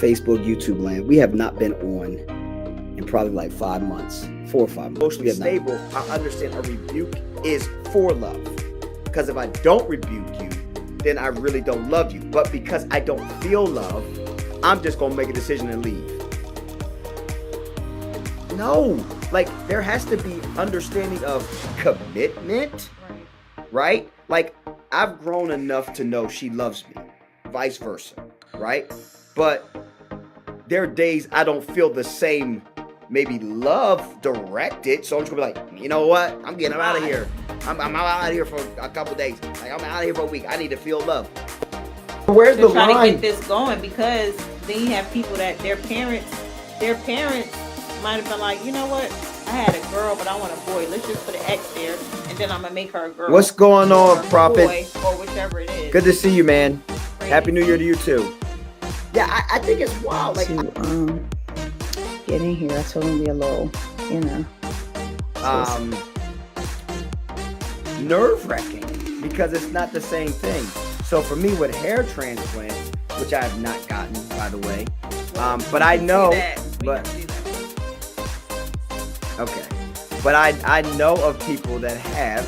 Facebook, YouTube land, we have not been on in probably like 5 months, 4 or 5 months. Emotionally stable, I understand a rebuke is for love. Because if I don't rebuke you, then I really don't love you. But because I don't feel love, I'm just going to make a decision and leave. No, like there has to be understanding of commitment, right? Like I've grown enough to know she loves me, vice versa, right? But there are days I don't feel the same maybe love directed, so I'm just gonna be like, you know what? I'm getting out of here. I'm out of here for a couple days. Like I'm out of here for a week. I need to feel love. Where's the line? Trying to get this going, because then you have people that their parents might have been like, you know what? I had a girl, but I want a boy. Let's just put an X there, and then I'm gonna make her a girl. What's going on, Prophet? Boy, or whichever it is. Good to see you, man. Happy New Year to you too. Yeah, I think it's wild. Like to get in here, I told him to be a little, nerve-wracking because it's not the same thing. So for me with hair transplants, which I have not gotten, by the way, but I know, but okay, but I know of people that have.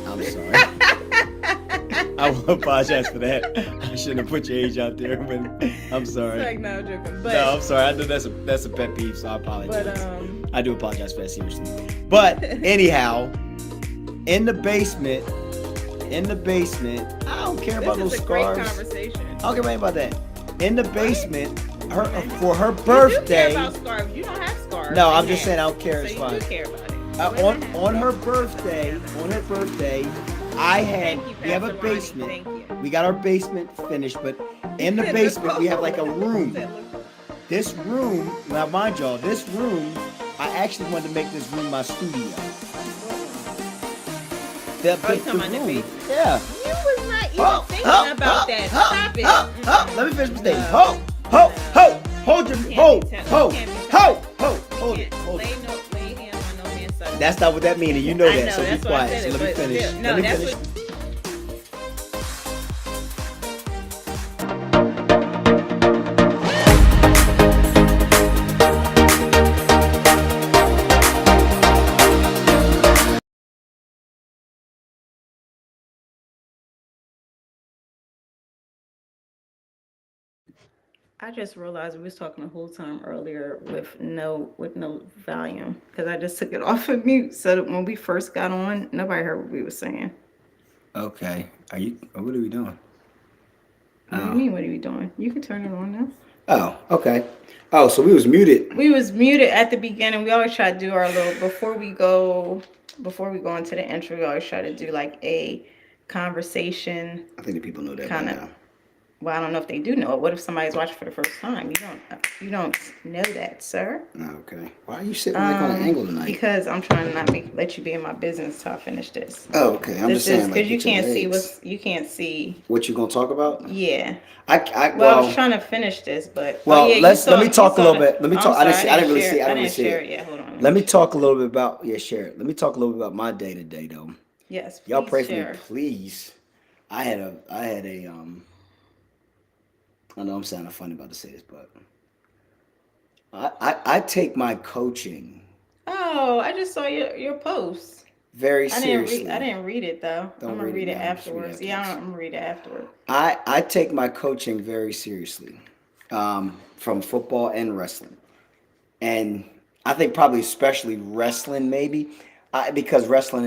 I'm sorry. I will apologize for that. I shouldn't have put your age out there, but I'm sorry. It's like, no, I'm joking. But, no, I'm sorry. I know that's a pet peeve, so I apologize. But I do apologize for that, seriously. But anyhow, in the basement, I don't care about those scars. This is a great conversation. I don't care about that. In the basement, for her birthday. You do care about scarves. You don't have scarves. No, I'm just saying I don't care. It's so fine. You do care about it. On her birthday, we have a basement. We got our basement finished, but in the basement we have like a room. This room, now mind y'all, this room, I actually wanted to make this room my studio. The room. Yeah. You was not even thinking about that. Stop it. Let me finish my statement. Hold it. Lay hands on no man's son. That's not what that means, and you know that, so be that's why I quiet. said So let me finish. Yeah, no, Let me that's finish. what. I just realized we was talking the whole time earlier with no volume, because I just took it off of mute, so that when we first got on, nobody heard what we were saying. Okay. What are we doing? What do you mean? What are you doing? You can turn it on now. Oh, okay. Oh, so we was muted. We was muted at the beginning. We always try to do our little before we go into the intro. We always try to do like a conversation. I think the people know that kind by of. now. Well, I don't know if they do know it. What if somebody's watching for the first time? You don't know that, sir. Okay. Why are you sitting like on an angle tonight? Because I'm trying to not let you be in my business till I finish this. Oh, okay. I'm just saying, because like, you can't see. What you gonna talk about? Yeah. I was trying to finish this, but let me talk a little bit. Let me talk. I didn't really see it. Yeah, hold on. Let me talk a little bit about share it. Let me talk a little bit about my day to day though. Yes, please. Y'all pray for me, please. I had a I know I'm sounding funny about to say this, but I take my coaching. Oh, I just saw your post. Very seriously. I didn't read it though. I'm gonna read it afterwards. Yeah, I'm gonna read it afterwards. I take my coaching very seriously, from football and wrestling, and I think probably especially wrestling maybe, because wrestling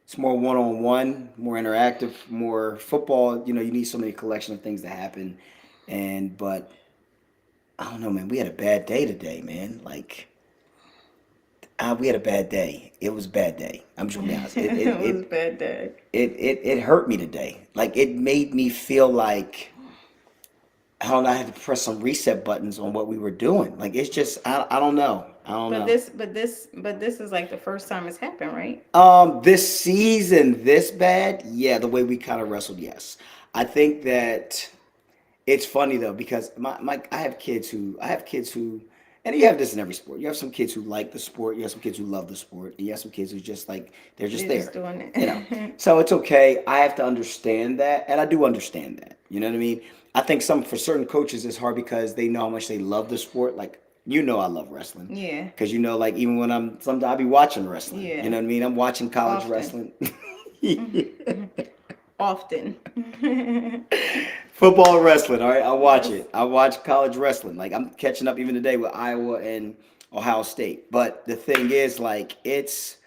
it's more one-on-one, more interactive, more football. You need so many collection of things that happen, but I don't know, man. We had a bad day today, man. Like. We had a bad day. It was a bad day. I'm just gonna be honest. It was a bad day. It hurt me today. Like it made me feel like I don't know. I had to press some reset buttons on what we were doing. Like it's just I don't know. But this is like the first time it's happened, right? This season, this bad, yeah. The way we kind of wrestled, yes. I think that it's funny though because I have kids who. And you have this in every sport. You have some kids who like the sport. You have some kids who love the sport. And you have some kids who just like, they're just there. Just doing it. So it's okay. I have to understand that. And I do understand that. You know what I mean? I think for certain coaches it's hard because they know how much they love the sport. Like I love wrestling. Yeah. Because like even when sometimes I'll be watching wrestling. Yeah. You know what I mean? I'm watching college Often. wrestling. Often. Football and wrestling, all right? I watch it. I watch college wrestling. Like I'm catching up even today with Iowa and Ohio State. But the thing is, like, it's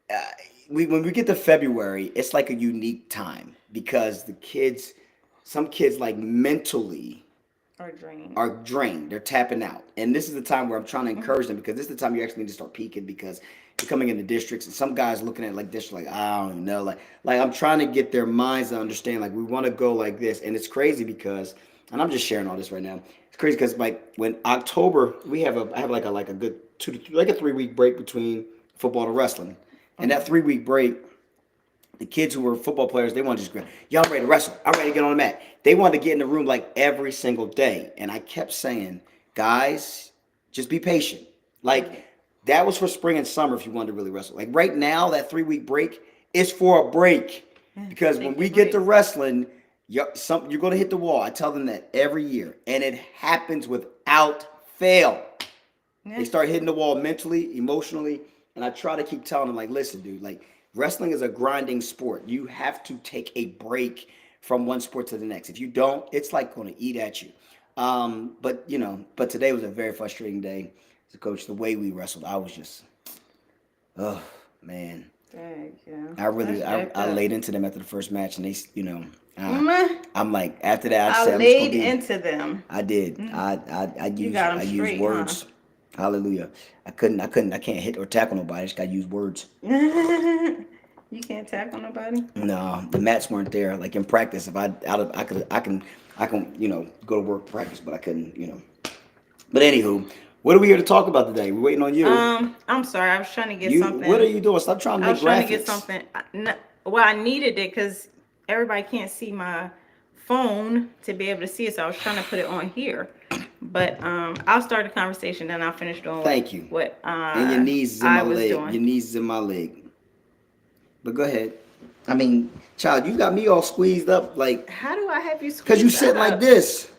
uh, when we get to February, it's like a unique time because some kids like mentally Are drained. are drained. They're tapping out. And this is the time where I'm trying to encourage them because this is the time you actually need to start peaking because you're coming into districts and some guys looking at it like this, like, I don't even know. Like I'm trying to get their minds to understand, like, we want to go like this. And it's crazy because, and I'm just sharing all this right now. It's crazy because like when October, I have like a good 3 week break between football and wrestling. And that 3 week break, the kids who were football players, they want to just go, yo, I'm ready to wrestle. I'm ready to get on the mat. They wanted to get in the room like every single day. And I kept saying, guys, just be patient. Like, that was for spring and summer if you wanted to really wrestle. Like, right now, that 3 week break is for a break. Because when we get to wrestling, you're going to hit the wall. I tell them that every year. And it happens without fail. They start hitting the wall mentally, emotionally. And I try to keep telling them, like, listen, dude, like, wrestling is a grinding sport. You have to take a break from one sport to the next. If you don't, it's like going to eat at you. But today was a very frustrating day as a coach. The way we wrestled, I was just, oh man. Thank you. I laid into them after the first match, and they, I'm like, after that, I said, laid into them. I did. I used words. Huh? Hallelujah. I can't hit or tackle nobody. I just got to use words. You can't tackle nobody? No, the mats weren't there. Like in practice, if I can, go to work practice, but I couldn't, But anywho, what are we here to talk about today? We're waiting on you. I'm sorry. I was trying to get something. What are you doing? Stop trying to make graphics. I was trying to get something. Well, I needed it because everybody can't see my phone to be able to see it, so I was trying to put it on here. But I'll start the conversation, then I'll finish doing. Thank you. What and your knees is in my leg. Doing. Your knees is in my leg. But go ahead. I mean, child, you got me all squeezed up. Like, how do I have you squeezed up? Because you sit like this.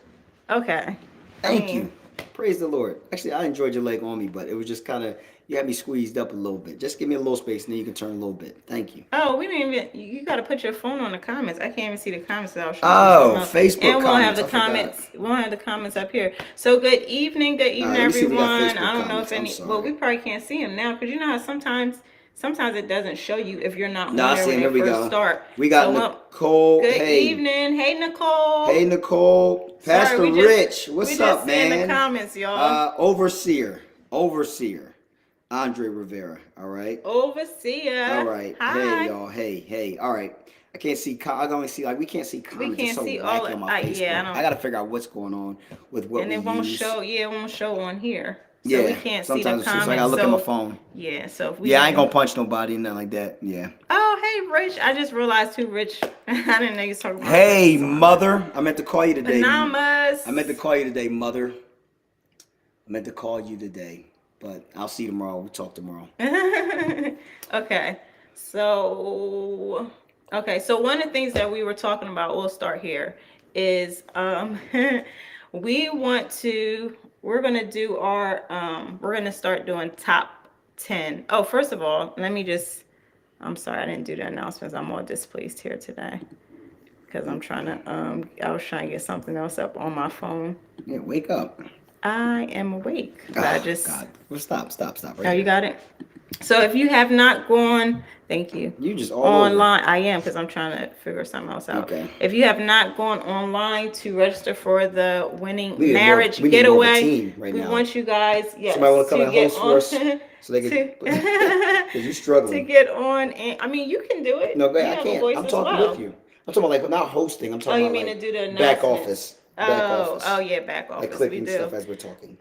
Okay. Thank you. Praise the Lord. Actually, I enjoyed your leg on me, but it was just kind of, you had me squeezed up a little bit. Just give me a little space, and then you can turn a little bit. Thank you. Oh, we didn't even, you got to put your phone on the comments. I can't even see the comments that I was showing. Facebook and we'll have the comments. We'll have the comments up here. So good evening, everyone. I don't know if well, we probably can't see them now because you know how sometimes it doesn't show you if you're not on there when you first start. We got Nicole. Good evening. Hey, Nicole. Hey, Nicole. Pastor Rich. What's up, man? In the comments, y'all. Overseer. Andre Rivera. All right. Overseer. All right. Hi. Hey, y'all. Hey. All right. I can't see. I can only see we can't see comments. We can't see all on my Facebook. Yeah, I got to figure out what's going on with what and it won't show. Yeah, it won't show on here. So we can't see the comments. So I gotta look at my phone. Yeah, so if I ain't gonna punch nobody, nothing like that. Yeah. Oh, hey, Rich. I just realized who Rich. I didn't know you was talking about. Hey, mother. I meant to call you today. Anonymous. I meant to call you today, mother. I meant to call you today, but I'll see you tomorrow. We'll talk tomorrow. Okay. So one of the things that we were talking about, we'll start here, is we're going to do we're going to start doing top 10. Oh, first of all, I'm sorry, I didn't do the announcements. I'm all displeased here today because I'm trying to, I was trying to get something else up on my phone. Yeah, wake up. I am awake. God. Well, stop. Right you got it? So if you have not gone, thank you. You just all online. Over. I am because I'm trying to figure something else out. Okay. If you have not gone online to register for the winning marriage getaway, we want you guys. Yes. Somebody want to come and host for us, so they can. Because you're struggling to get on, and I mean you can do it. No, I can't. I'm talking with you. I'm talking about not hosting. I'm talking about to do the back office. Yeah, back office. Like clicking stuff as we're talking.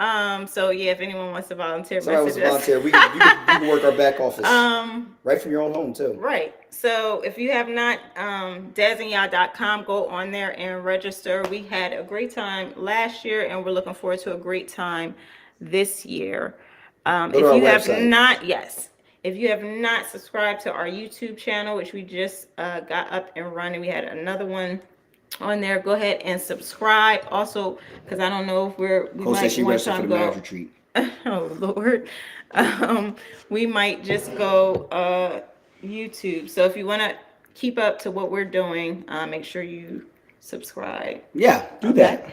So yeah, if anyone wants to volunteer, we can work our back office. Right from your own home too. Right. So if you have not, DazandYa.com, go on there and register. We had a great time last year, and we're looking forward to a great time this year. If you have not subscribed to our YouTube channel, which we just got up and running, we had another one on there. Go ahead and subscribe. Also, because I don't know if we Coach said might she one registered for time the marriage go. retreat. Oh Lord, we might just go YouTube. So if you want to keep up to what we're doing, make sure you subscribe. Yeah, do Okay. that.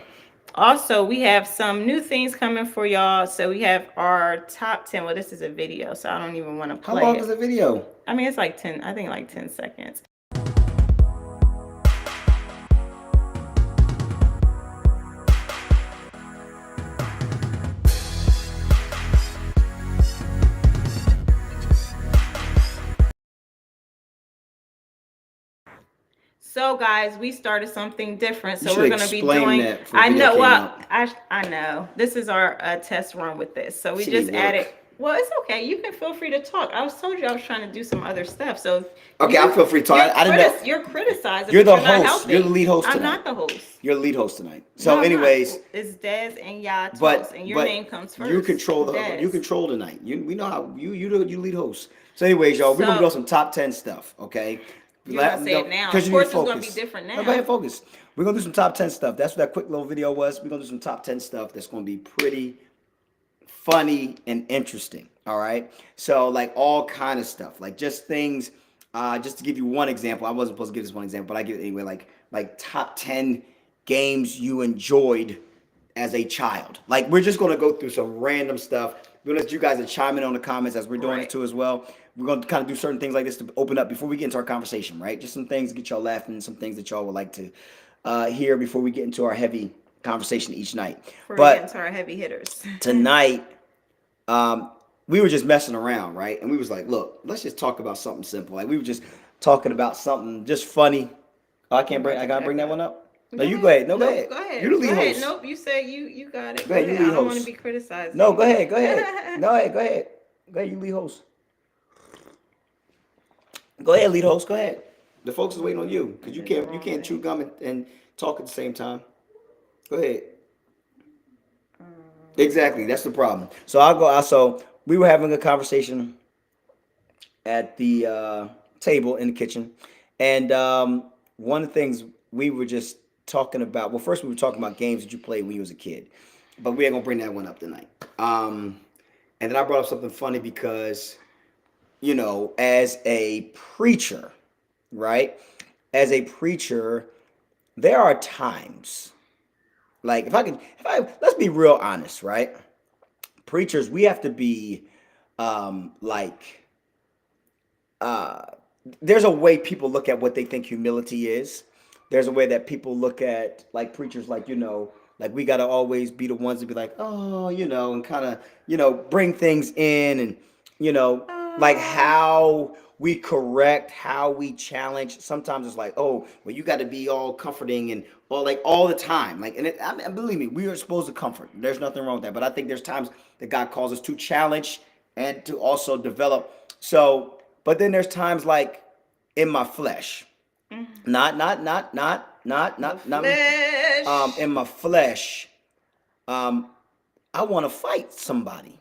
Also, we have some new things coming for y'all. So we have our top 10. Well, this is a video, so I don't even want to How play long it. is the video? I mean, it's like 10, I think like 10 seconds. So guys, we started something different. So we're going to be doing, that before I the video know, came well, out. I know. This is our test run with this. So we She just need work. added, well, it's okay. You can feel free to talk. I was told you I was trying to do some other stuff. So Okay, I feel free to talk. I didn't know. You're criticizing, You're but the you're not host. helping. You're the lead host I'm tonight. not the host. You're the lead host tonight. So, No, I'm anyways, not. It's Des and Ya but Toss, and your name comes first. you control Des. you control tonight. We know how you lead host. So, anyways, y'all, we're gonna be on some top 10 stuff. Okay. You're gonna say it now. Because Of you need course, to it's gonna be focus. different No, now. go ahead, focus. We're gonna do some top 10 stuff. That's what that quick little video was. We're gonna do some top 10 stuff that's gonna be pretty funny and interesting. All right. So like all kind of stuff, like just things. Just to give you one example, I wasn't supposed to give this one example, but I give it anyway. Like top 10 games you enjoyed as a child. Like we're just gonna go through some random stuff. We're gonna let you guys to chime in on the comments as we're doing Right. it too as well. We're gonna kind of do certain things like this to open up before we get into our conversation, right? Just some things to get y'all laughing, some things that y'all would like to hear before we get into our heavy conversation each night. Before we But get into our heavy hitters. tonight, we were just messing around, right? And we was like, look, let's just talk about something simple. Like we were just talking about something just funny. Oh, I gotta bring that one up. No, you go ahead. No, go ahead. Go ahead. You're the lead Go ahead. host. Nope, you said you got it. Go ahead, you lead I don't want to host. be criticized. No, go ahead. Go ahead. No, go ahead. Go ahead, you lead host. Go ahead, lead host. Go ahead. The folks is waiting on you because you can't chew gum and talk at the same time. Go ahead. Exactly, that's the problem. So I'll go. So we were having a conversation at the table in the kitchen, and one of the things we were just talking about. Well, first we were talking about games that you played when you was a kid, but we ain't gonna bring that one up tonight. And then I brought up something funny because, as a preacher, right? As a preacher, there are times, like let's be real honest, right? Preachers, we have to be, like, uh, there's a way people look at what they think humility is. There's a way that people look at like preachers, like like we gotta always be the ones to be like, oh, and kind of, bring things in, and like how we correct, how we challenge. Sometimes it's like, oh, well, you got to be all comforting and all the time. Like, and I mean, believe me, we are supposed to comfort. There's nothing wrong with that. But I think there's times that God calls us to challenge and to also develop. So, but then there's times like in my flesh, not in my flesh, I want to fight somebody.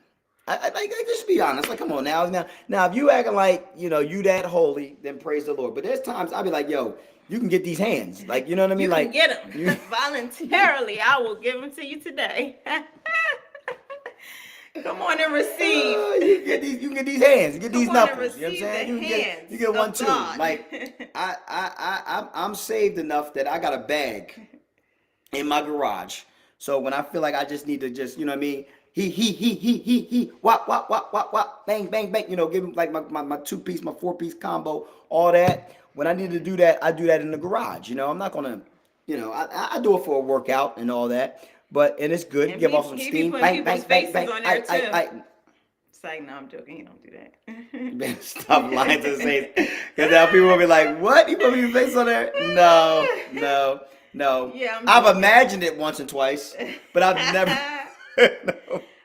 I just be honest. Like, come on now. If you acting like you that holy, then praise the Lord. But there's times I'll be like, yo, you can get these hands. Like, you know what I mean? You Like, can get them voluntarily. I will give them to you today. Come on and receive. You can get these hands. Get these Come on and knuckles. You know what I'm receive saying? the You get one hands too. of God. Like, I'm saved enough that I got a bag in my garage. So when I feel like I just need to just, you know what I mean? He, wop, wop, wop, wop, wop, bang, bang, bang, give him like my 2-piece, my 4-piece combo, all that. When I need to do that, I do that in the garage. I'm not going to, I do it for a workout and all that. And it's good. And Give off some he steam. be Bang, putting bang, people's bang, bang. faces on there too. It's like, no, I'm joking. He don't do that. Man, stop lying to his face. Because now people will be like, what? You put your face on there? No. Yeah, I've imagined it once and twice, but I've never.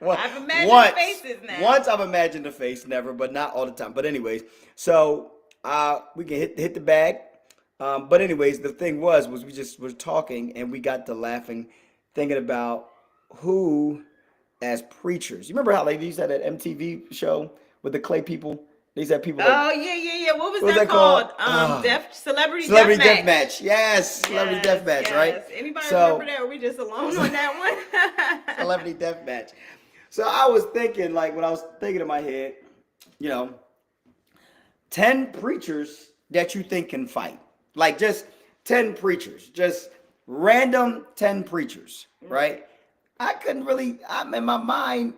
I've imagined faces now. Once I've imagined the face, never, but not all the time. But anyways, so we can hit the bag. But anyways, the thing was we just were talking and we got to laughing, thinking about who, as preachers. You remember how they used that MTV show with the clay people? These are people that Oh yeah. What was What was that that called? called? Celebrity Celebrity Deathmatch. Deathmatch. Yes, Celebrity Deathmatch, right? Anybody So remember that? Or we just alone on that one? Celebrity Deathmatch. So I was thinking, like, when I was thinking in my head, you know, 10 preachers that you think can fight. Like, just 10 preachers. Just random 10 preachers, right? I couldn't really, I'm in my mind,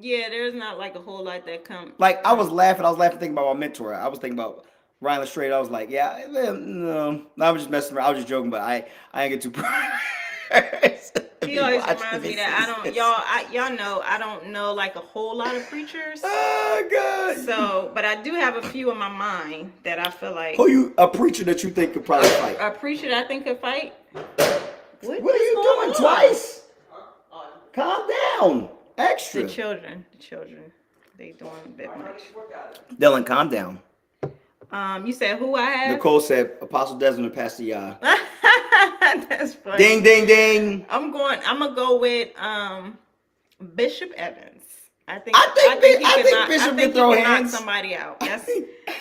Yeah, there's not like a whole lot that come. like, I was laughing thinking about my mentor. I was thinking about Ryan Lestrade. I was like, yeah, no, I was just messing around. I was just joking, but I ain't get too He always reminds me that y'all know I don't know like a whole lot of preachers. Oh God! So, but I do have a few in my mind that I feel like A preacher that you think could probably fight? a preacher that I think could fight. What are you doing on? twice? Calm down. Extra. The children, they doing a bit much. Dylan, calm down. You said who I have? Nicole said Apostle Desmond and Pastor Yah. That's funny. Ding, ding, ding. I'm gonna go with Bishop Evans. I think Bishop can throw hands. Knock somebody out. That's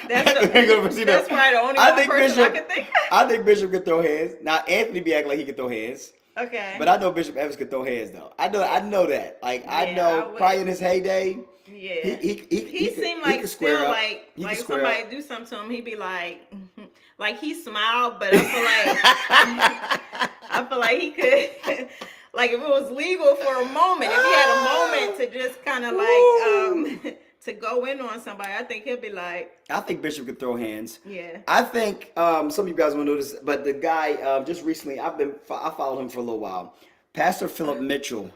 That's probably the only person I can think of. I think Bishop can throw hands. Now Anthony be acting like he can throw hands. Okay. But I know Bishop Evans can throw hands though. I know that. Like I know probably in his heyday. Yeah. He seemed like still like if somebody up. do something to him, he'd be like he smiled, but I feel like he could like if it was legal for a moment, if he had a moment to just kind of like to go in on somebody, I think he'll be like. I think Bishop could throw hands. Yeah. I think some of you guys will know this, but the guy just recently I followed him for a little while. Pastor Philip Mitchell,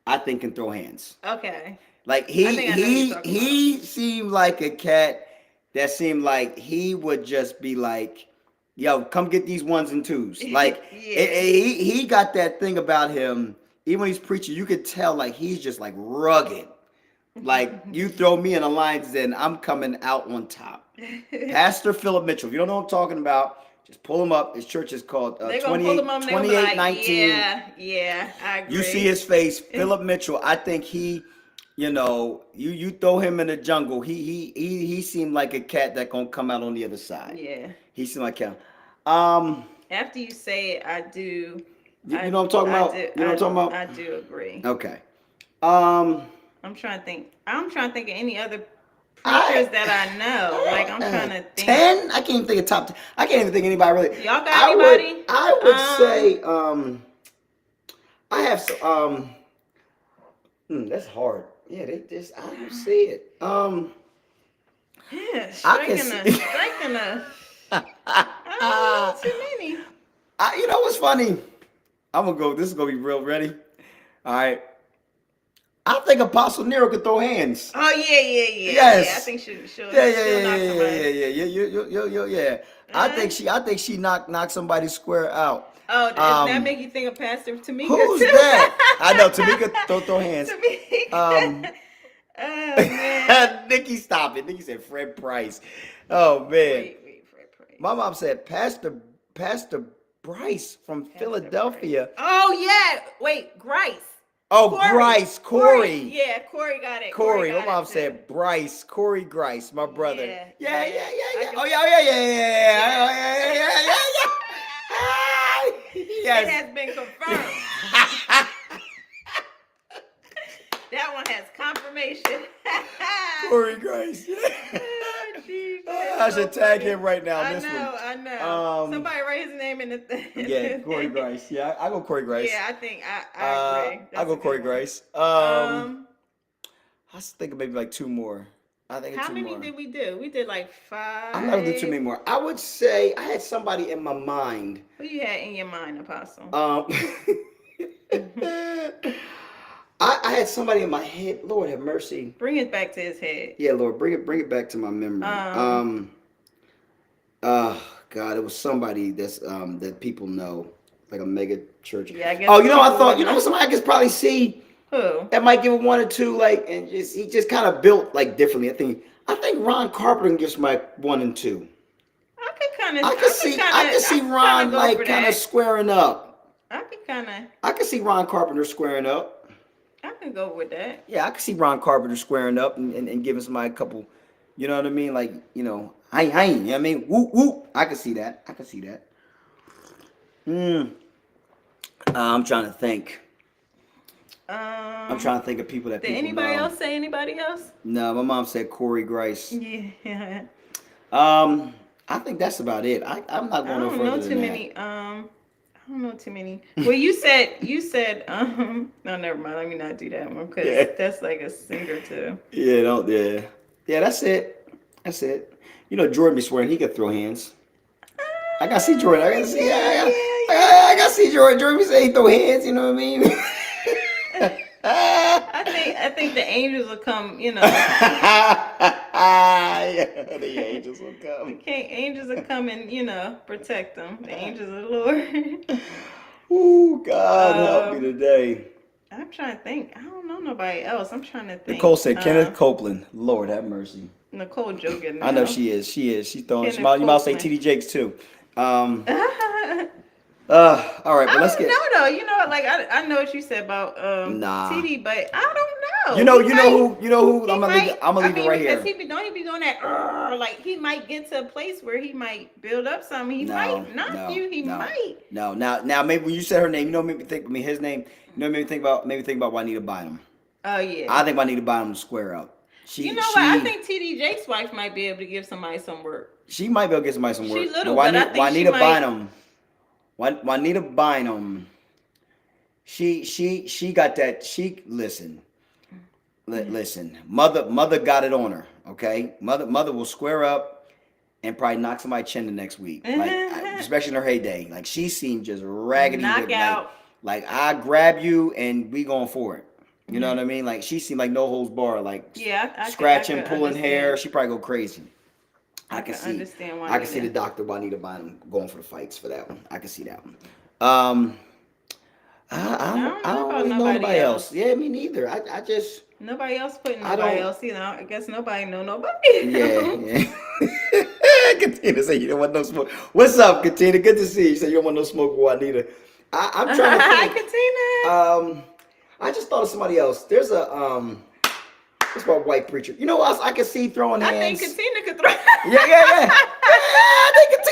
I think can throw hands. Okay. Like he seemed like a cat that seemed like he would just be like, yo, come get these ones and twos. Like he got that thing about him. Even when he's preaching, you could tell like he's just like rugged. Like you throw me in the lines, then I'm coming out on top. Pastor Philip Mitchell. If you don't know what I'm talking about, just pull him up. His church is called 2819. Yeah, I agree. You see his face, Philip Mitchell. I think he, you throw him in the jungle. He seemed like a cat that gonna come out on the other side. Yeah. He seemed like him. After you say it, I do. You know what I'm talking about? You know what I'm talking about? I do agree. Okay. I'm trying to think of any other preachers that I know. Like I'm trying to think. 10? I can't even think of top 10. I can't even think of anybody really. Y'all got anybody? I would say I have some that's hard. Yeah, they just I don't see it. Yeah, striking a I don't know too many. You know what's funny? This is gonna be real ready. All right. I think Apostle Nero could throw hands. Oh yeah. Yes. Yeah, I think she'll Yeah. I think she knocked somebody square out. Oh, does that make you think of Pastor Tamika? Who's that? I know Tamika throw hands. Tamika. Oh man. Nikki, stop it. Nikki said Fred Price. Oh man. Wait, Fred Price. My mom said Pastor Bryce from Philadelphia. Price. Oh yeah. Wait, Grice. Oh, Corey. Yeah, Corey got it. Corey. My mom said Bryce. Corey Grice, my brother. Yeah. Oh, yeah. Yes. It has been confirmed. That one has confirmation. Corey Grice. I should tag him right now. I know. Somebody write his name in the thing. Yeah, Corey Grice. Yeah, I go Corey Grice. Yeah, I think I agree. I go Corey Grice. I was thinking maybe like two more. I think how many did we do? We did like 5. I'm not gonna do too many more. I would say I had somebody in my mind. Who you had in your mind, Apostle? I had somebody in my head. Lord have mercy. Bring it back to his head. Yeah, Lord, bring it back to my memory. God, it was somebody that's that people know, like a mega church. Yeah, I guess. Oh, I thought, somebody I could probably see. Who? That might give it 1 or 2, like, and he just kind of built like differently. I think Ron Carpenter gives my 1 and 2. I could see Ron like kind of squaring up. I could see Ron Carpenter squaring up. I can go with that. Yeah, I could see Ron Carpenter squaring up and giving somebody a couple, You know what I mean? Like, hi, you know what I mean? Whoop, whoop. I can see that. I can see that. Mm. I'm trying to think. I'm trying to think of people that Did people anybody know. else say anybody else? No, my mom said Corey Grice. Yeah. I think that's about it. I'm not I going no don't know further too than that. many. I don't know too many. Well, you said no, never mind. Let me not do that one because Yeah. that's like a singer too. Yeah, don't. Yeah, yeah. That's it. That's it. Jordan be swearing he could throw hands. I gotta see Jordan. I gotta see. I gotta see Jordan. Jordan be saying he throw hands. You know what I mean? I think the angels will come. Yeah, the angels will come. Angels will come and protect them. The angels of the Lord. Ooh, God help me Um, today. I'm trying to think. I don't know nobody else. I'm trying to think. Nicole said Kenneth Copeland. Lord have mercy. Nicole joking now. I know she is. She is. She's throwing. Kenneth You might say Copeland. TD Jakes too. All right, I but let's get. don't know though. Like I know what you said about Nah. TD, but I don't know. You know who. I'm gonna leave it right because here. don't he be doing that? Like he might get to a place where he might build up something. He might knock you. He might. No. Now maybe when you said her name, made me think. I mean his name. Made me think about Juanita Bynum. Oh yeah. I think Juanita Bynum will square up. What? I think TD Jake's wife might be able to give somebody some work. She might be able to get somebody some work. She's little, but I think Juanita she might. Bynum. Juanita Bynum. She got that. Listen. Mother got it on her. Okay, mother will square up and probably knock somebody's chin the next week. Like especially in her heyday. Like she seemed just raggedy. Knockout. Like I grab you and we going for it. You know what I mean? Like she seemed like no holds bar. Like scratching, pulling hair. She probably go crazy. I can see. Understand why I can see the Dr. Juanita Bynum going for the fights for that one. I can see that one. I don't really know nobody else. Yeah, me neither. I just nobody else putting nobody else. I guess nobody know nobody. Yeah. Katina said you don't want no smoke. What's up, Katina? Good to see you. You said you don't want no smoke with Juanita. I'm trying to think. Hi, Katina. I just thought of somebody else. There's a it's about white preacher. You know what else I can see throwing hands? I think Katina could throw. Yeah. I think Katina,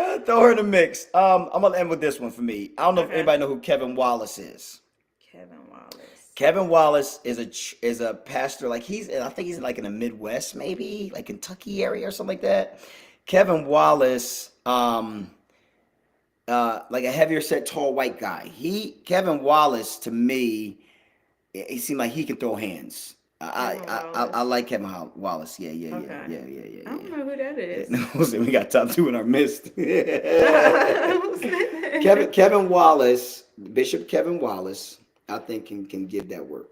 yeah. Throw her in the mix. I'm gonna end with this one for me. I don't know if anybody know who Kevin Wallace is. Kevin Wallace is a pastor. Like I think he's like in the Midwest, maybe like Kentucky area or something like that. Kevin Wallace, like a heavier set, tall white guy. Kevin Wallace to me, he seemed like he could throw hands. I like Kevin Wallace. Yeah. I don't know who that is. We got top 2 in our midst. Kevin Wallace, Bishop Kevin Wallace, I think can give that work.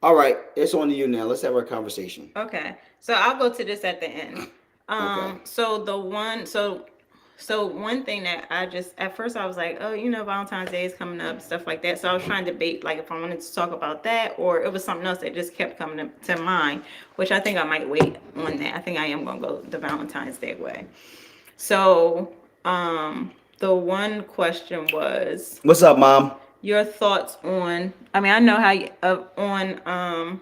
All right, it's on to you now. Let's have our conversation. Okay, so I'll go to this at the end. Okay. So one thing that at first I was like, oh, Valentine's Day is coming up, stuff like that. So I was trying to debate like if I wanted to talk about that or it was something else that just kept coming to mind, which I think I might wait on that. I think I am gonna go the Valentine's Day way. So the one question was, what's up, Mom? Your thoughts on? I mean, I know how you on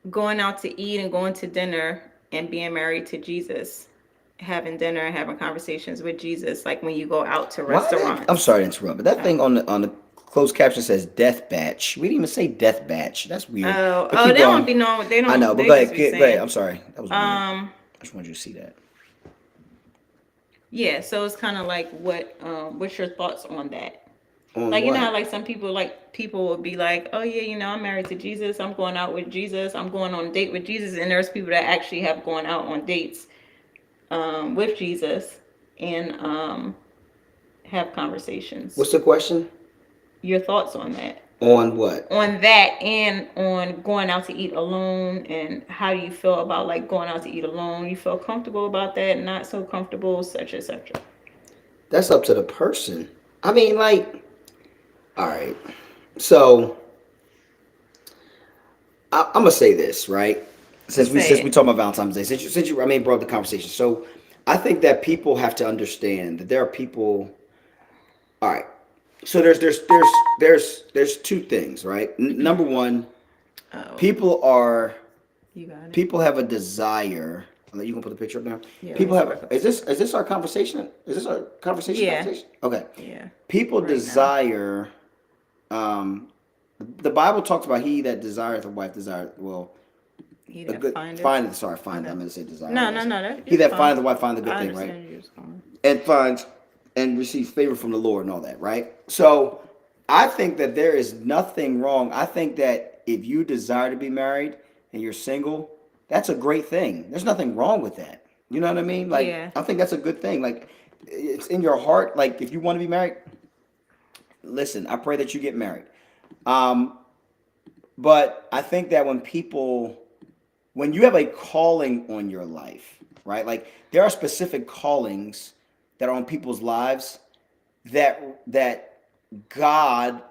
going out to eat and going to dinner and being married to Jesus. Having dinner and having conversations with Jesus, like when you go out to restaurants. I'm sorry to interrupt, but that thing on the closed caption says death batch. We didn't even say death batch. That's weird. They don't be known. They don't. I know, but go ahead. I'm sorry. That was weird. I just wanted you to see that. Yeah, so it's kind of like what's your thoughts on that? On like what? You know how like some people would be like, oh yeah, I'm married to Jesus. I'm going out with Jesus. I'm going on a date with Jesus. And there's people that actually have gone out on dates with Jesus and have conversations. What's the question? Your thoughts on that? On what? On that and on going out to eat alone, and how do you feel about like going out to eat alone? You feel comfortable about that? Not so comfortable, such and such. That's up to the person. I mean, like, all right. So I'm gonna say this, right? Since we talk about Valentine's Day, since you brought up the conversation. So I think that people have to understand that there are people All right. So there's two things, right? Number one, Oh, people are you got it. people have a desire. You can put the picture up now. Yeah, let me People see if I have. can Is put this our conversation? Is this our conversation? Yeah, Conversation? Okay. yeah. People Right now. desire. Um, the Bible talks about he that desireth a wife desire well He a that good findeth. findeth. Sorry, find. Okay. I'm going to say desire. No, What did no, I say? no. That He it's that fine. findeth a wife finds a good I thing, right? understand you're just going. And finds and receives favor from the Lord and all that, right? So I think that there is nothing wrong. I think that if you desire to be married and you're single, that's a great thing. There's nothing wrong with that. You know what I mean? Like Yeah. I think that's a good thing. Like it's in your heart. Like if you want to be married, listen. I pray that you get married. Um, but I think that when you have a calling on your life, right? Like there are specific callings that are on people's lives that God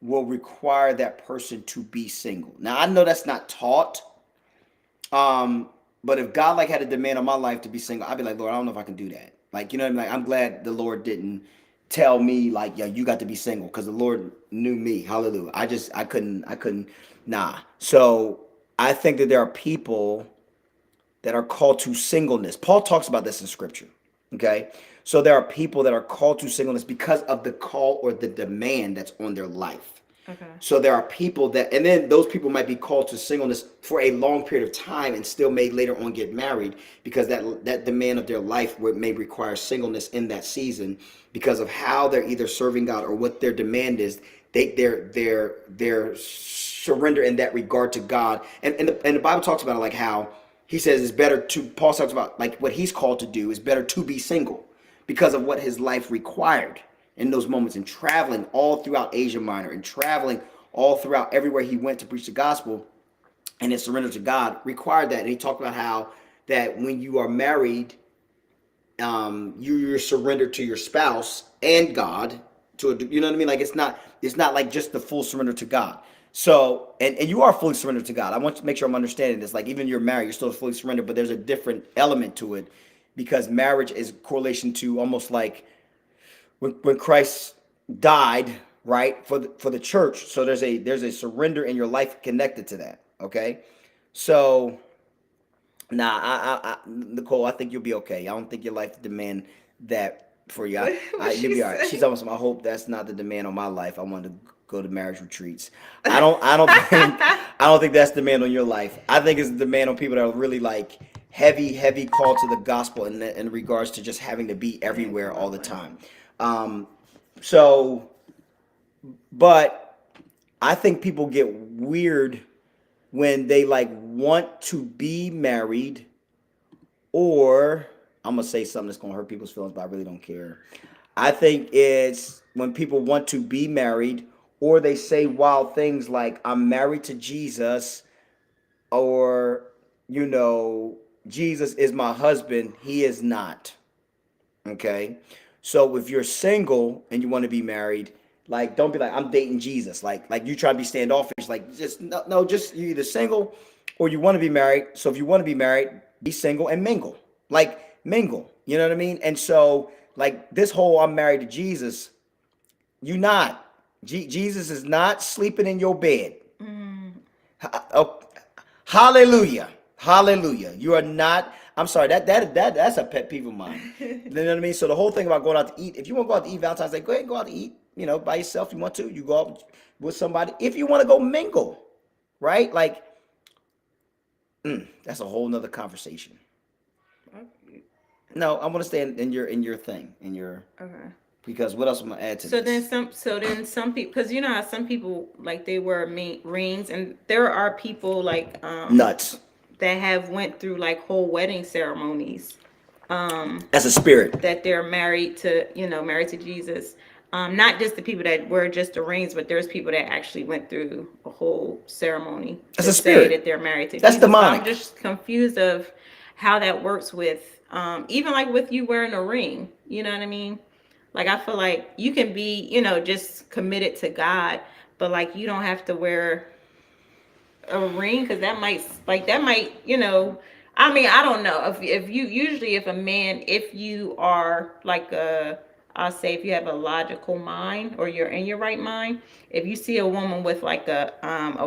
will require that person to be single. Now I know that's not taught, but if God like had a demand on my life to be single, I'd be like, Lord, I don't know if I can do that. Like you know what I mean? Like I'm glad the Lord didn't tell me like, yeah, you got to be single because the Lord knew me. Hallelujah. I couldn't. Nah. So I think that there are people that are called to singleness. Paul talks about this in scripture. Okay. So there are people that are called to singleness because of the call or the demand that's on their life. Okay. So there are people that, and then those people might be called to singleness for a long period of time and still may later on get married because that demand of their life may require singleness in that season because of how they're either serving God or what their demand is. Their surrender in that regard to God, and the Bible talks about it like how he says it's better to. Paul talks about like what he's called to do is better to be single because of what his life required in those moments and traveling all throughout Asia Minor and traveling all throughout everywhere he went to preach the gospel and his surrender to God required that. And he talked about how that when you are married, you're surrendered to your spouse and God you know what I mean? Like it's not like just the full surrender to God. So and you are fully surrendered to God. I want to make sure I'm understanding this. Like even if you're married, you're still fully surrendered, but there's a different element to it because marriage is correlation to almost like when Christ died, right, for the church. So there's a surrender in your life connected to that. Okay, so nah, Nicole, I think you'll be okay. I don't think your life demand that for you. What You'll she be all right. say? She's almost. I hope that's not the demand on my life. I want to go to marriage retreats. I don't think that's the demand on your life. I think it's the demand on people that are really like heavy call to the gospel in regards to just having to be Yeah, everywhere come all on, the man. time. So, but I think people get weird when they like want to be married, or I'm gonna say something that's gonna hurt people's feelings, but I really don't care. I think it's when people want to be married, or they say wild things like "I'm married to Jesus," or you know, Jesus is my husband. He is not. Okay. So if you're single and you want to be married, like don't be like I'm dating Jesus. Like you try to be standoffish. Like just no, just you're either single or you want to be married. So if you want to be married, be single and mingle. Like mingle. You know what I mean? And so like this whole I'm married to Jesus, you not. Jesus is not sleeping in your bed. Oh, hallelujah. Hallelujah. You are not. I'm sorry. That's a pet peeve of mine. You know what I mean? So the whole thing about going out to eat. If you want to go out to eat Valentine's Day, go ahead and go out to eat. You know, by yourself. You want to. You go out with somebody. If you want to go mingle, right? Like that's a whole nother conversation. No, I want to stay in your thing in your Okay. because what else am I gonna add to So then this? some people, because you know how some people like they wear rings, and there are people like Nuts. that have went through like whole wedding ceremonies That's a spirit. that they're married to, married to Jesus. Not just the people that wear just the rings, but there's people that actually went through a whole ceremony That's to a say that spirit. they're married to That's Jesus. So I'm demonic. just confused of how that works with, even like with you wearing a ring. You know what I mean? Like I feel like you can be, just committed to God, but like you don't have to wear a ring because that might. I mean, I don't know if you usually if a man if you are like I'll say if you have a logical mind or you're in your right mind, if you see a woman with like a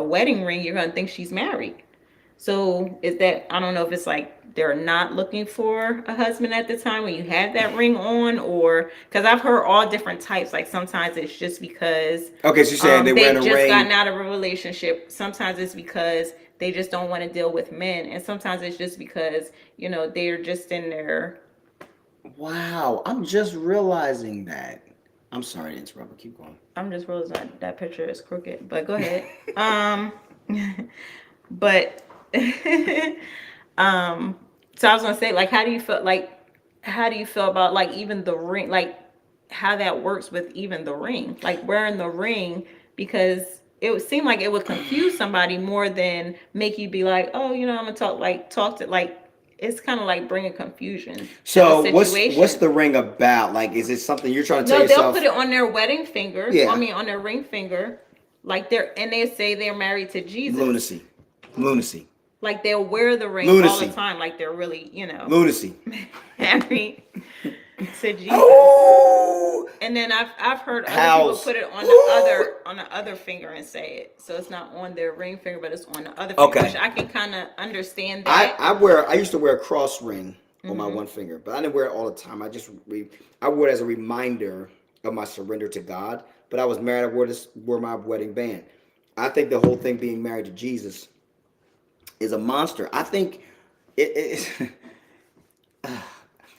wedding ring, you're gonna think she's married. So is that, I don't know if it's like they're not looking for a husband at the time when you have that ring on, or because I've heard all different types. Like sometimes it's just because Okay, so you're saying they wearing they've a just gotten ring. out of a relationship. Sometimes it's because they just don't want to deal with men, and sometimes it's just because they're just in their. Wow, I'm just realizing that. I'm sorry to interrupt, but keep going. I'm just realizing that picture is crooked, but go ahead. But um, so I was gonna say, like, how do you feel about like even the ring, like how that works with even the ring, like wearing the ring, because it would seem like it would confuse somebody more than make you be like, oh, I'm gonna talk to like. It's kind of like bringing confusion to the So what's situation. the ring about? Like, is it something you're trying to tell No, they'll yourself? put it on their wedding finger. I Yeah, mean, on their ring finger, like they say they're married to Jesus. lunacy, lunacy, Like they'll wear the ring all the lunacy, time, like they're really, lunacy. married to Jesus. Oh, And then I've heard other people house. put it on Ooh. the other finger and say it. So it's not on their ring finger, but it's on the other finger, which Okay. I can kind of understand I that. I wear I used to wear a cross ring on my Hmm. one finger, but I didn't wear it all the time. I wore it as a reminder of my surrender to God. But I was married. I wore my wedding band. I think the whole thing being married to Jesus is a monster. I think it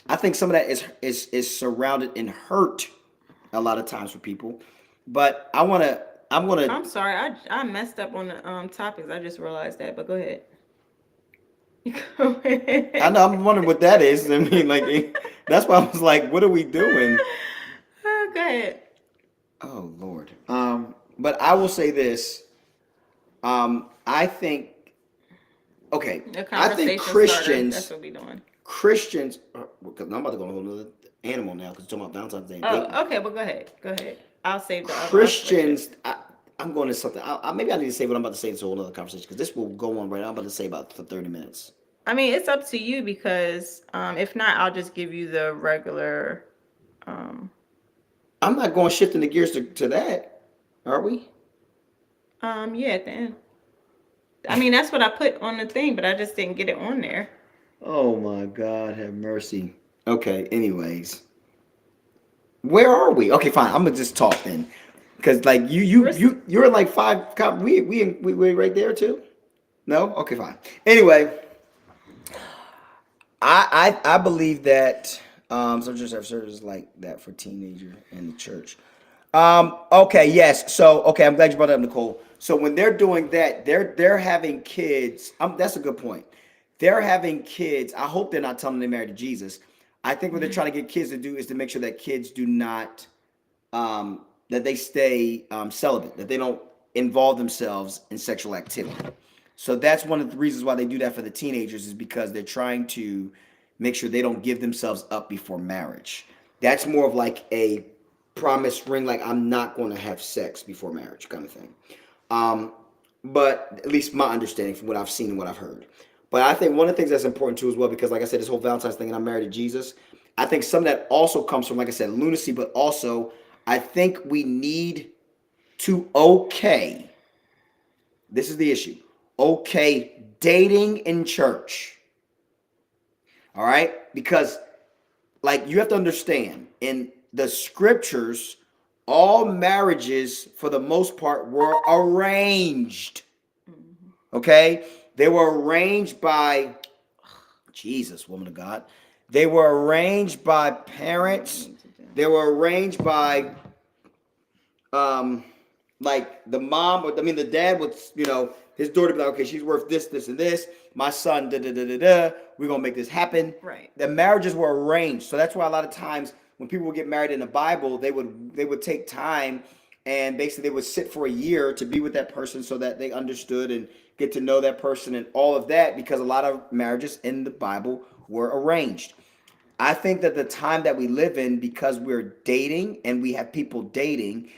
I think some of that is surrounded in hurt a lot of times for people. But I'm gonna I'm sorry, I messed up on the topics. I just realized that, but go ahead. Go I ahead. know I'm wondering what that is. I mean, like that's why I was like, what are we doing? Go ahead. Oh Lord. But I will say this. I think okay. The I think conversation starter. That's what we doing. Christians. Because I'm about to go on a whole nother animal now because you're talking about Valentine's Day and dating. Oh, okay. Well, go ahead. Go ahead. I'll save the other. I'll switch it. Christians. I'm going to something. Maybe I need to say what I'm about to say into a whole other conversation because this will go on right now. I'm about to say about for 30 minutes. I mean, it's up to you because if not, I'll just give you the regular. Um, I'm not going shifting the gears to that. Are we? yeah, at the end. I mean, that's what I put on the thing, but I just didn't get it on there. Oh my God, have mercy. Okay. Anyways, where are we? Okay, fine. I'm gonna just talk then, because like you're in like five. We right there too. No. Okay, fine. Anyway, I believe that some churches have services like that for teenagers in the church. Okay, yes. So, okay, I'm glad you brought that up, Nicole. So when they're doing that, they're having kids. That's a good point. They're having kids. I hope they're not telling them they're married to Jesus. I think what they're trying to get kids to do is to make sure that kids do not that they stay celibate, that they don't involve themselves in sexual activity. So that's one of the reasons why they do that for the teenagers is because they're trying to make sure they don't give themselves up before marriage. That's more of like a promise ring, like I'm not going to have sex before marriage kind of thing. Um, but at least my understanding from what I've seen and what I've heard. But I think one of the things that's important too as well, because like I said, this whole Valentine's thing and I'm married to Jesus, I think some of that also comes from, like I said, lunacy, but also I think we need to this is the issue, dating in church. All right? Because like you have to understand in the scriptures, all marriages for the most part were arranged. Okay? They were arranged by Jesus, woman of God. They were arranged by parents. They were arranged by like the mom, or I mean the dad would, his daughter would be like, okay, she's worth this, this, and this. My son, da da da da da. We're gonna make this happen. Right. The marriages were arranged, so that's why a lot of times when people would get married in the Bible, they would take time and basically they would sit for a year to be with that person so that they understood and get to know that person and all of that, because a lot of marriages in the Bible were arranged. I think that the time that we live in, because we're dating and we have people dating,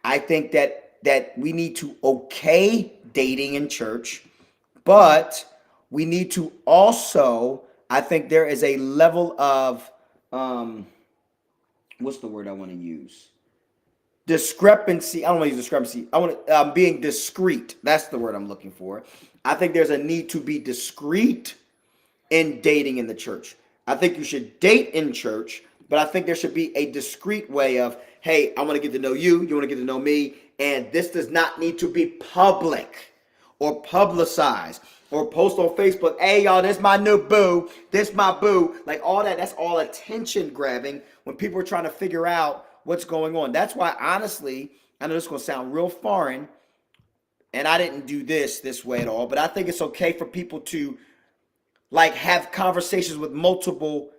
I think that we need to dating in church, but we need to also, I think there is a level of what's the word I want to use? Discrepancy. I don't want to use discrepancy. I want to being discreet. That's the word I'm looking for. I think there's a need to be discreet in dating in the church. I think you should date in church, but I think there should be a discreet way of, hey, I want to get to know you, you want to get to know me, and this does not need to be public or publicized or post on Facebook, hey y'all, this my new boo, this my boo. Like all that, that's all attention grabbing when people are trying to figure out what's going on. That's why, honestly, I know this is going to sound real foreign, and I didn't do this way at all, but I think it's okay for people to like have conversations with multiple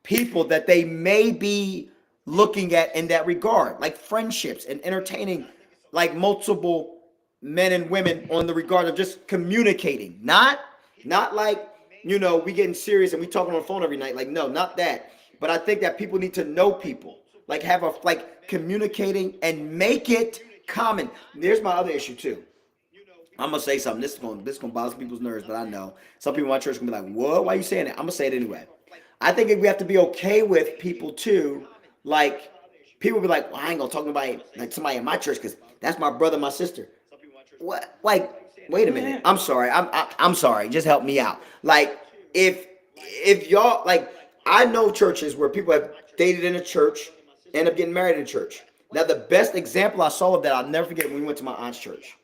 people that they may be looking at in that regard, like friendships and entertaining like multiple men and women on the regard of just communicating, not like, you know, we getting serious and we talking on the phone every night, like no, not that. But I think that people need to know people, like have a like communicating and make it common. There's my other issue too. I'm gonna say something. This is gonna bother some people's nerves, but I know some people in my church are gonna be like, "What? Why are you saying it?" I'm gonna say it anyway. I think we have to be okay with people too. Like people be like, "Well, I ain't gonna talk to anybody like somebody in my church because that's my brother, my sister." What? Like, wait a minute. I'm sorry. I'm sorry. Just help me out. Like, if y'all like, I know churches where people have dated in a church, end up getting married in church. Now, the best example I saw of that, I'll never forget when we went to my aunt's church.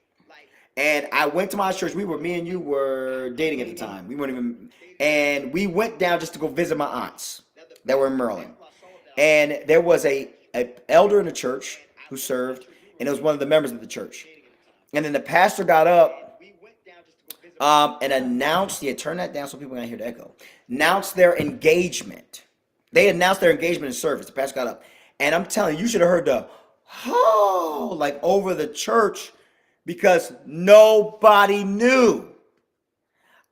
And I went to my church. Me and you were dating at the time. We weren't even, and we went down just to go visit my aunts that were in Maryland. And there was a elder in the church who served, and it was one of the members of the church. And then the pastor got up and announced, yeah, turn that down so people can hear the echo. Announced their engagement. They announced their engagement in service. The pastor got up. And I'm telling you, you should have heard the, oh, like over the church because nobody knew.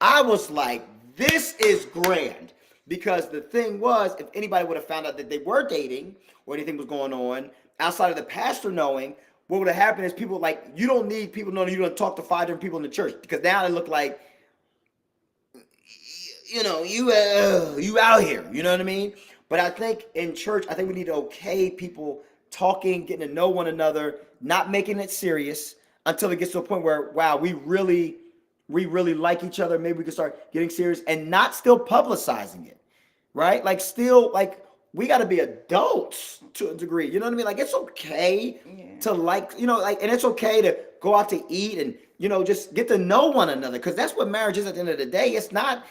I was like, this is grand. Because the thing was, if anybody would have found out that they were dating or anything was going on, outside of the pastor knowing, what would have happened is people like, you don't need people knowing you don't talk to 5 different people in the church. Because now they look like, you know, you out here. You know what I mean? But I think in church, I think we need to okay people talking, getting to know one another, not making it serious until it gets to a point where, wow, we really like each other. Maybe we can start getting serious and not still publicizing it, right? Like still, like we got to be adults to a degree. You know what I mean? Like it's okay to like, you know, like, and it's okay to go out to eat and, you know, just get to know one another because that's what marriage is at the end of the day. It's not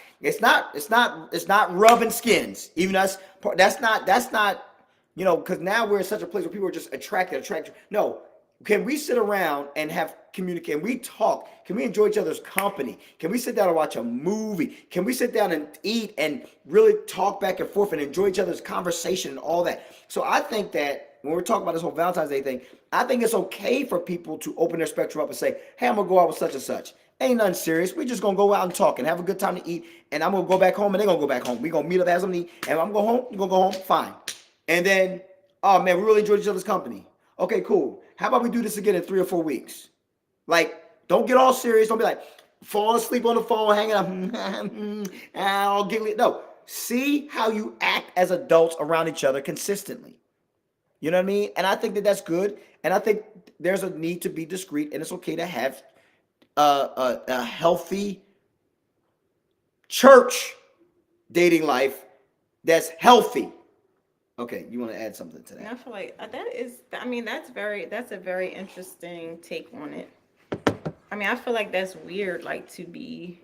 rubbing skins. Even that's not, you know, because now we're in such a place where people are just attracted. No, can we sit around and have communicate? Can we talk? Can we enjoy each other's company? Can we sit down and watch a movie? Can we sit down and eat and really talk back and forth and enjoy each other's conversation and all that? So I think that when we're talking about this whole Valentine's Day thing, I think it's okay for people to open their spectrum up and say, hey, I'm going to go out with such and such. Ain't nothing serious. We just going to go out and talk and have a good time to eat. And I'm going to go back home and they're going to go back home. We're going to meet up, have something to eat. And I'm going to go home. You're going to go home. Fine. And then, oh, man, we really enjoyed each other's company. Okay, cool. How about we do this again in 3 or 4 weeks? Like, don't get all serious. Don't be like, falling asleep on the phone, hanging up. I'll get it. No. See how you act as adults around each other consistently. You know what I mean? And I think that that's good. And I think there's a need to be discreet. And it's okay to have a healthy church dating life that's healthy. Okay, you want to add something to that? I feel like that's a very interesting take on it. I mean, I feel like that's weird, like to be,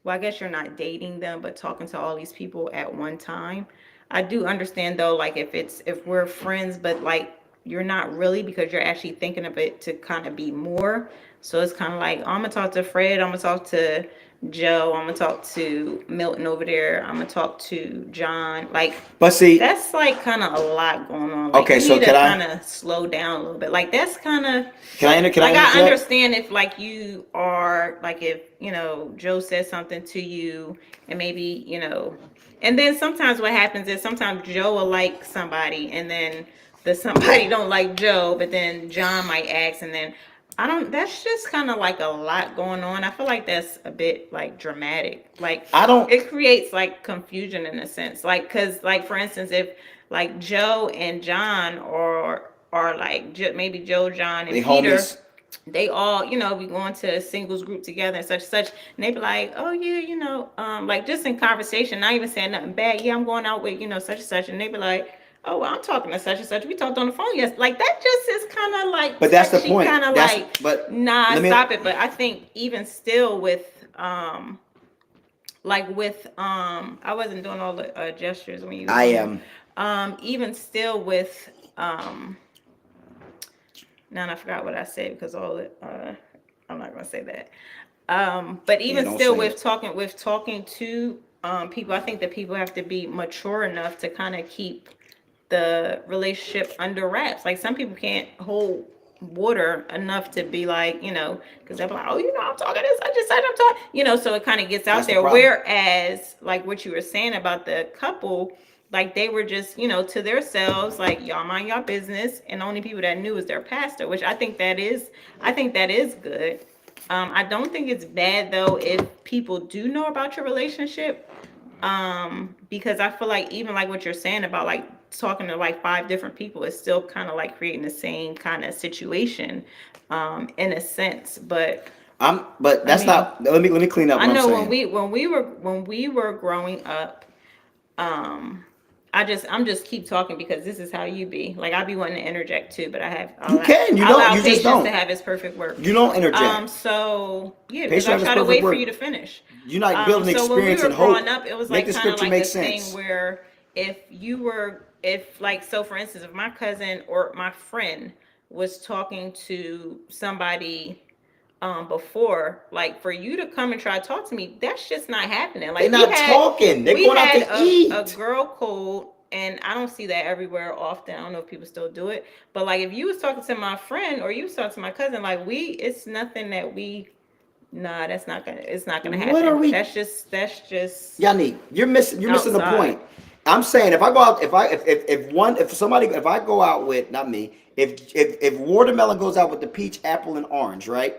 well, I guess you're not dating them, but talking to all these people at one time. I do understand though, like if we're friends, but like you're not really because you're actually thinking of it to kind of be more. So it's kind of like, oh, I'm gonna talk to Fred, I'm gonna talk to Joe, I'm gonna talk to Milton over there, I'm gonna talk to John. Like, but see, that's like kind of a lot going on. Like, okay, you so need can to I kind of slow down a little bit? Like, that's kind of I understand if like you are like if you know Joe says something to you and maybe you know, and then sometimes what happens is sometimes Joe will like somebody and then the somebody don't like Joe, but then John might ask and then that's just kind of like a lot going on. I feel like that's a bit like dramatic. Like it creates like confusion in a sense. Like, cause like for instance, if like Joe and John, or like maybe Joe, John, They and Peter. homies. They all, be going to a singles group together and such, and they be like, oh yeah, like just in conversation, not even saying nothing bad. Yeah, I'm going out with, such and such, and they be like, oh, well, I'm talking to such and such. We talked on the phone. Yes, like that just is kind of like But that's the touchy, point. kind of That's like, but nah, let me. stop it. But I think even still with like with I wasn't doing all the gestures when you was I on am. even still with now I forgot what I said because all it I'm not gonna say that. But Yeah, even don't still say with it. talking to people, I think that people have to be mature enough to kind of keep the relationship under wraps. Like some people can't hold water enough to be like, because they're like, oh, I'm talking this, I just said I'm talking, so it kind of gets out That's the there. problem. Whereas, like what you were saying about the couple, like they were just, to themselves, like y'all mind your business, and the only people that knew was their pastor, which I think that is good. I don't think it's bad though if people do know about your relationship, because I feel like even like what you're saying about like talking to like 5 different people is still kind of like creating the same kind of situation, in a sense. But But I that's mean, not. Let me clean up I what I'm know when saying. we were growing up, I'm just keep talking because this is how you be. Like I be wanting to interject too, but You can. You I don't. allow You just patience don't. to have its perfect work. You don't interject. So yeah, because Patience I have its try to perfect wait for you to work. finish. You're not building So when we experience were and hope. growing up, it was Make like the kind of scripture like make a thing sense. where if like, so for instance, if my cousin or my friend was talking to somebody before, like for you to come and try to talk to me, that's just not happening. They're Like not talking. They're we going out had to a eat. girl code, and I don't see that everywhere often. I don't know if people still do it, but like if you was talking to my friend or you was talking to my cousin, like it's nothing that we, nah, it's not gonna What are happen. we? That's just Yannick, you're missing the outside. point. I'm saying if I go out, if I go out with, not me, if watermelon goes out with the peach, apple, and orange, right?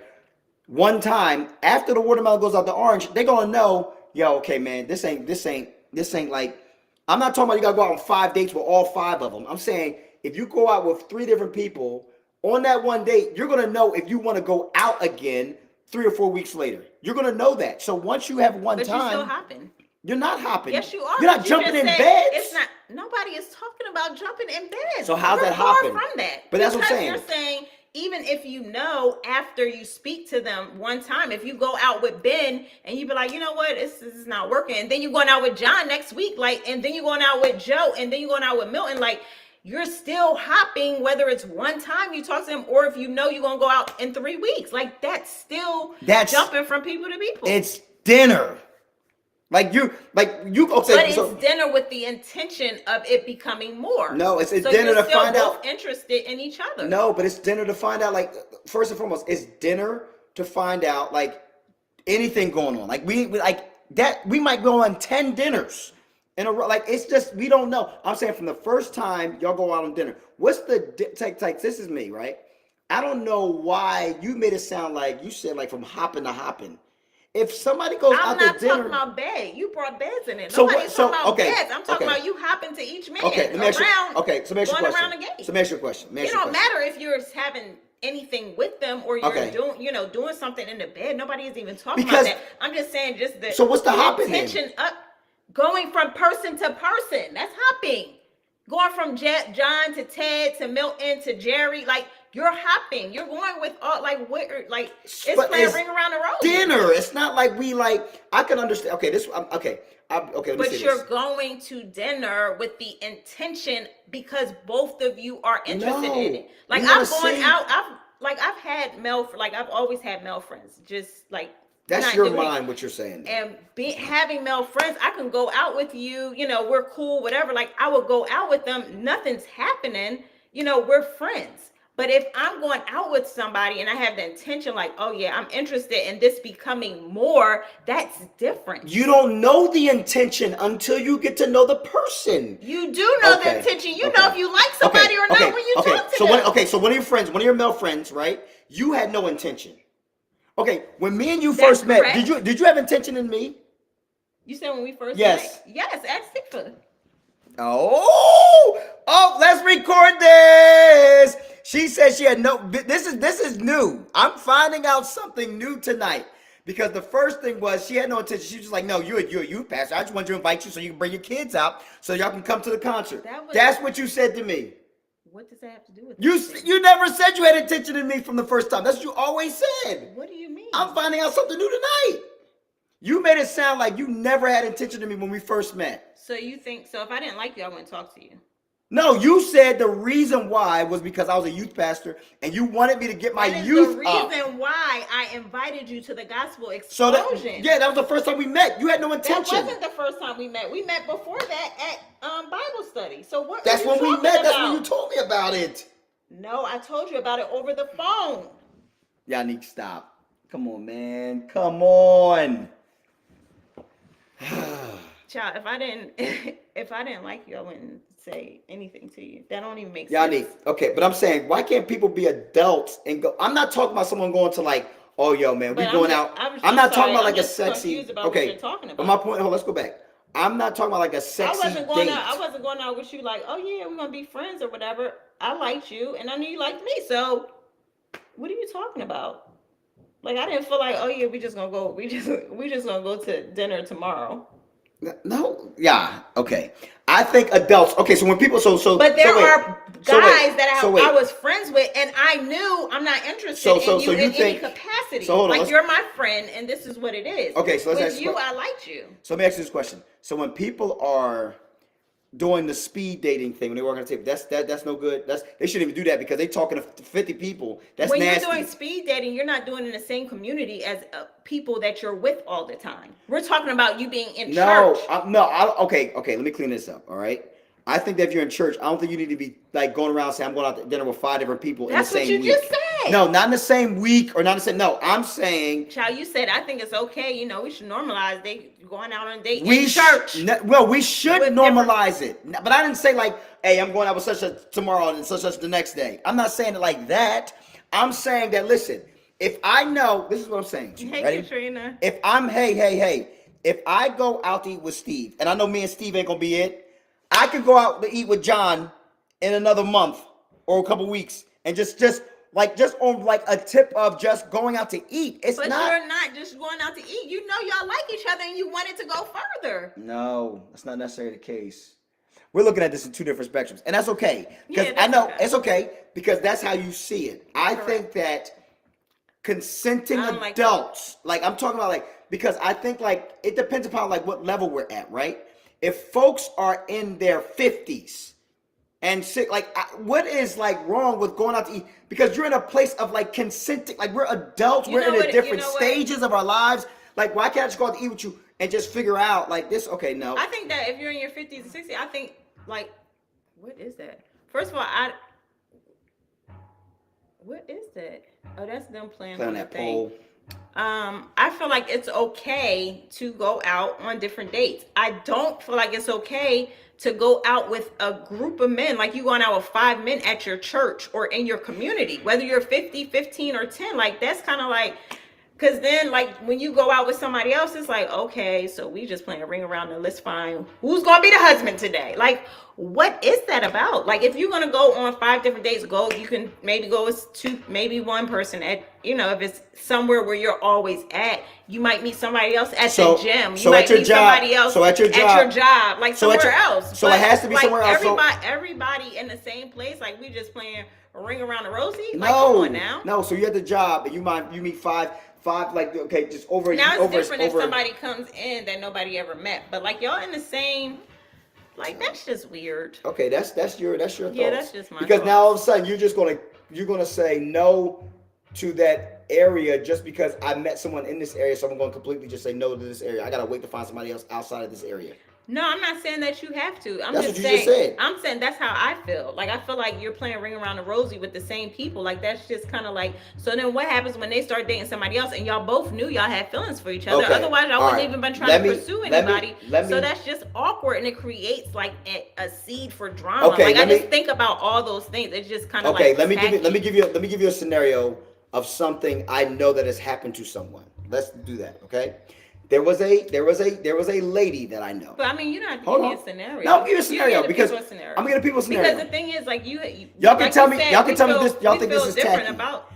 One time after the watermelon goes out the orange, they're gonna know, yo, okay, man, this ain't like. I'm not talking about you gotta go out on 5 dates with all 5 of them. I'm saying if you go out with 3 different people on that one date, you're gonna know if you want to go out again 3 or 4 weeks later. You're gonna know that. So once you have one But you still time, hopping. you're not hopping. Yes, you are. You're not But you jumping just in said beds. it's not. Nobody is talking about jumping in bed. So how's We're that far hopping? from that. But that's what I'm Because saying. you're saying even if you know after you speak to them one time, if you go out with Ben and you be like, you know what, this is not working, and then you're going out with John next week, like, and then you're going out with Joe, and then you're going out with Milton, like. You're still hopping, whether it's one time you talk to them or if you know you're gonna go out in 3 weeks. Like that's still jumping from people to people. It's dinner. Okay. But it's dinner with the intention of it becoming more. No, it's so dinner you're to still find both out. interested in each other. No, but it's dinner to find out. Like first and foremost, it's dinner to find out like anything going on. Like we like that. We might go on 10 dinners in a row. Like it's just we don't know. I'm saying from the first time y'all go out on dinner. What's the take? This is me, right? I don't know why you made it sound like you said like from hopping to hopping. If somebody goes I'm out to not dinner, talking about bed. You brought beds in it. So Nobody's talking about okay, beds. I'm talking okay. about you hopping to each man Okay, let me ask you. around, Okay, so let me ask you a going question. around the gate. So let me ask you a question. It don't matter if you're having anything with them or you're Okay. doing something in the bed. Nobody is even talking Because- about that. I'm just saying just the So what's the hopping then? intention up going from person to person. That's hopping. Going from John to Ted to Milton to Jerry, like you're hopping. You're going with all like what like it's But playing it's ring around the rosy. dinner. It's not like we like. I can understand. Okay, okay. Okay, let me But say you're this. going to dinner with the intention because both of you are interested No, in it. Like we wanna I've gone see- out. I've had like I've always had male friends. Just like That's not your doing- mind. What you're saying. And having male friends, I can go out with you. We're cool, whatever. Like I would go out with them. Nothing's happening. We're friends. But if I'm going out with somebody and I have the intention, like, oh yeah, I'm interested in this becoming more, that's different. You don't know the intention until you get to know the person. You do know the Okay, intention. You okay. know if you like somebody or not when you talk to them. So one of your friends, one of your male friends, right? You had no intention. Okay, when me and you That's first met, correct. did you have intention in me? You said when we first Yes. met? Yes, ask Tifa. Oh, let's record this. She said she had no. This is new. I'm finding out something new tonight. Because the first thing was she had no intention. She was just like, no, you're a youth pastor. I just wanted to invite you so you can bring your kids out so y'all can come to the concert. That's what you said to me. What does that have to do with You never said you had intention in me from the first time. That's what you always said. What do you mean? I'm finding out something new tonight. You made it sound like you never had intention in me when we first met. So you think, so if I didn't like you, I wouldn't talk to you? No, you said the reason why was because I was a youth pastor and you wanted me to get my youth up. The reason why I invited you to the gospel So explosion. that was the first time we met. You had no intention. That wasn't the first time we met. We met before that at Bible study. So what? That's when we met. That's when you told me about it. No, I told you about it over the phone. Y'all need to stop. Come on, man. Come on. Child, if I didn't like you, I wouldn't say anything to you. That don't even make Y'all sense. Okay, but I'm saying, why can't people be adults and go? I'm not talking about someone going to like, oh, yo, man, we going out. I'm not talking about like a sexy. About okay, what you're talking about. But my point. Let's go back. I'm not talking about like a sexy I date. wasn't going out with you like, oh yeah, we're gonna be friends or whatever. I liked you, and I knew you liked me. So, what are you talking about? Like, I didn't feel like, oh yeah, we just gonna go to dinner tomorrow. No, yeah, okay. I think adults. Okay, so when people, but there are guys that I was friends with, and I knew I'm not interested in you in any capacity. So hold on, like you're my friend, and this is what it is. Okay, so let's with you, I liked you. So let me ask you this question. So when people are doing the speed dating thing when they work on the table, that's no good. They shouldn't even do that because they talking to 50 people. That's when nasty. You're doing speed dating, you're not doing it in the same community as people that you're with all the time. We're talking about you being in church. Okay. Let me clean this up. All right. I think that if you're in church, I don't think you need to be like going around saying I'm going out to dinner with 5 different people in the same week. That's what you just said. No, not in the same week or not in the same. No, I'm saying. Child, you said I think it's okay. You know, we should normalize going out on a date in church. We should normalize it. But I didn't say like, hey, I'm going out with such a tomorrow and such the next day. I'm not saying it like that. I'm saying that listen, if I know, this is what I'm saying. Hey, ready? Katrina. If I'm hey, if I go out to eat with Steve, and I know me and Steve ain't gonna be it. I could go out to eat with John in another month or a couple weeks and just on like a tip of just going out to eat. But you're not just going out to eat. You know y'all like each other and you wanted to go further. No, that's not necessarily the case. We're looking at this in two different spectrums. And that's okay. Because I know it's okay because that's how you see it. I think that consenting adults, like I'm talking about because I think it depends upon what level we're at, right? If folks are in their 50s and sick, what is wrong with going out to eat? Because you're in a place of consenting, we're adults, we're in different stages of our lives. Why can't I just go out to eat with you and just figure out this? Okay, no. I think that if you're in your 50s and 60s, I think what is that? First of all, what is that? Oh, that's them playing on that pole. I feel like it's okay to go out on different dates. I don't feel like it's okay to go out with a group of men, like you going out with 5 men at your church or in your community, whether you're 50, 15, or 10. That's kind of because then when you go out with somebody else, it's okay, so we just playing a ring around the list, fine. Who's going to be the husband today? What is that about? If you're going to go on 5 different dates, you can maybe go with 2, maybe 1 person at, if it's somewhere where you're always at, you might meet somebody else at the gym. You might meet somebody else at your job, somewhere else. So it has to be somewhere else. Everybody in the same place, we just playing a ring around the rosy? No, come on now. No, so you're at the job and you meet five, okay, just over. Now it's different if somebody comes in that nobody ever met, but y'all in the same, that's just weird. Okay, that's your thoughts. Yeah, that's just my because thoughts. Now all of a sudden you're gonna say no to that area just because I met someone in this area, so I'm gonna completely just say no to this area. I gotta wait to find somebody else outside of this area. No, I'm not saying that you have to. That's what you just said. I'm saying that's how I feel. I feel like you're playing ring around the rosy with the same people. That's just kind of so then what happens when they start dating somebody else and y'all both knew y'all had feelings for each other? Okay. Otherwise, y'all wouldn't even been trying to pursue anybody. So that's just awkward and it creates a seed for drama. Okay, I just think about all those things. It's just kind of okay. Let me give you a scenario of something I know that has happened to someone. Let's do that. Okay. There was a lady that I know. But I mean, you don't have to Hold give on. me a scenario. No, give me a You scenario give the because people a scenario. I'm gonna give people a scenario. Because the thing is, like Y'all can like tell you me. said, Y'all can we tell me feel- this. Y'all we think feel this is different tacky.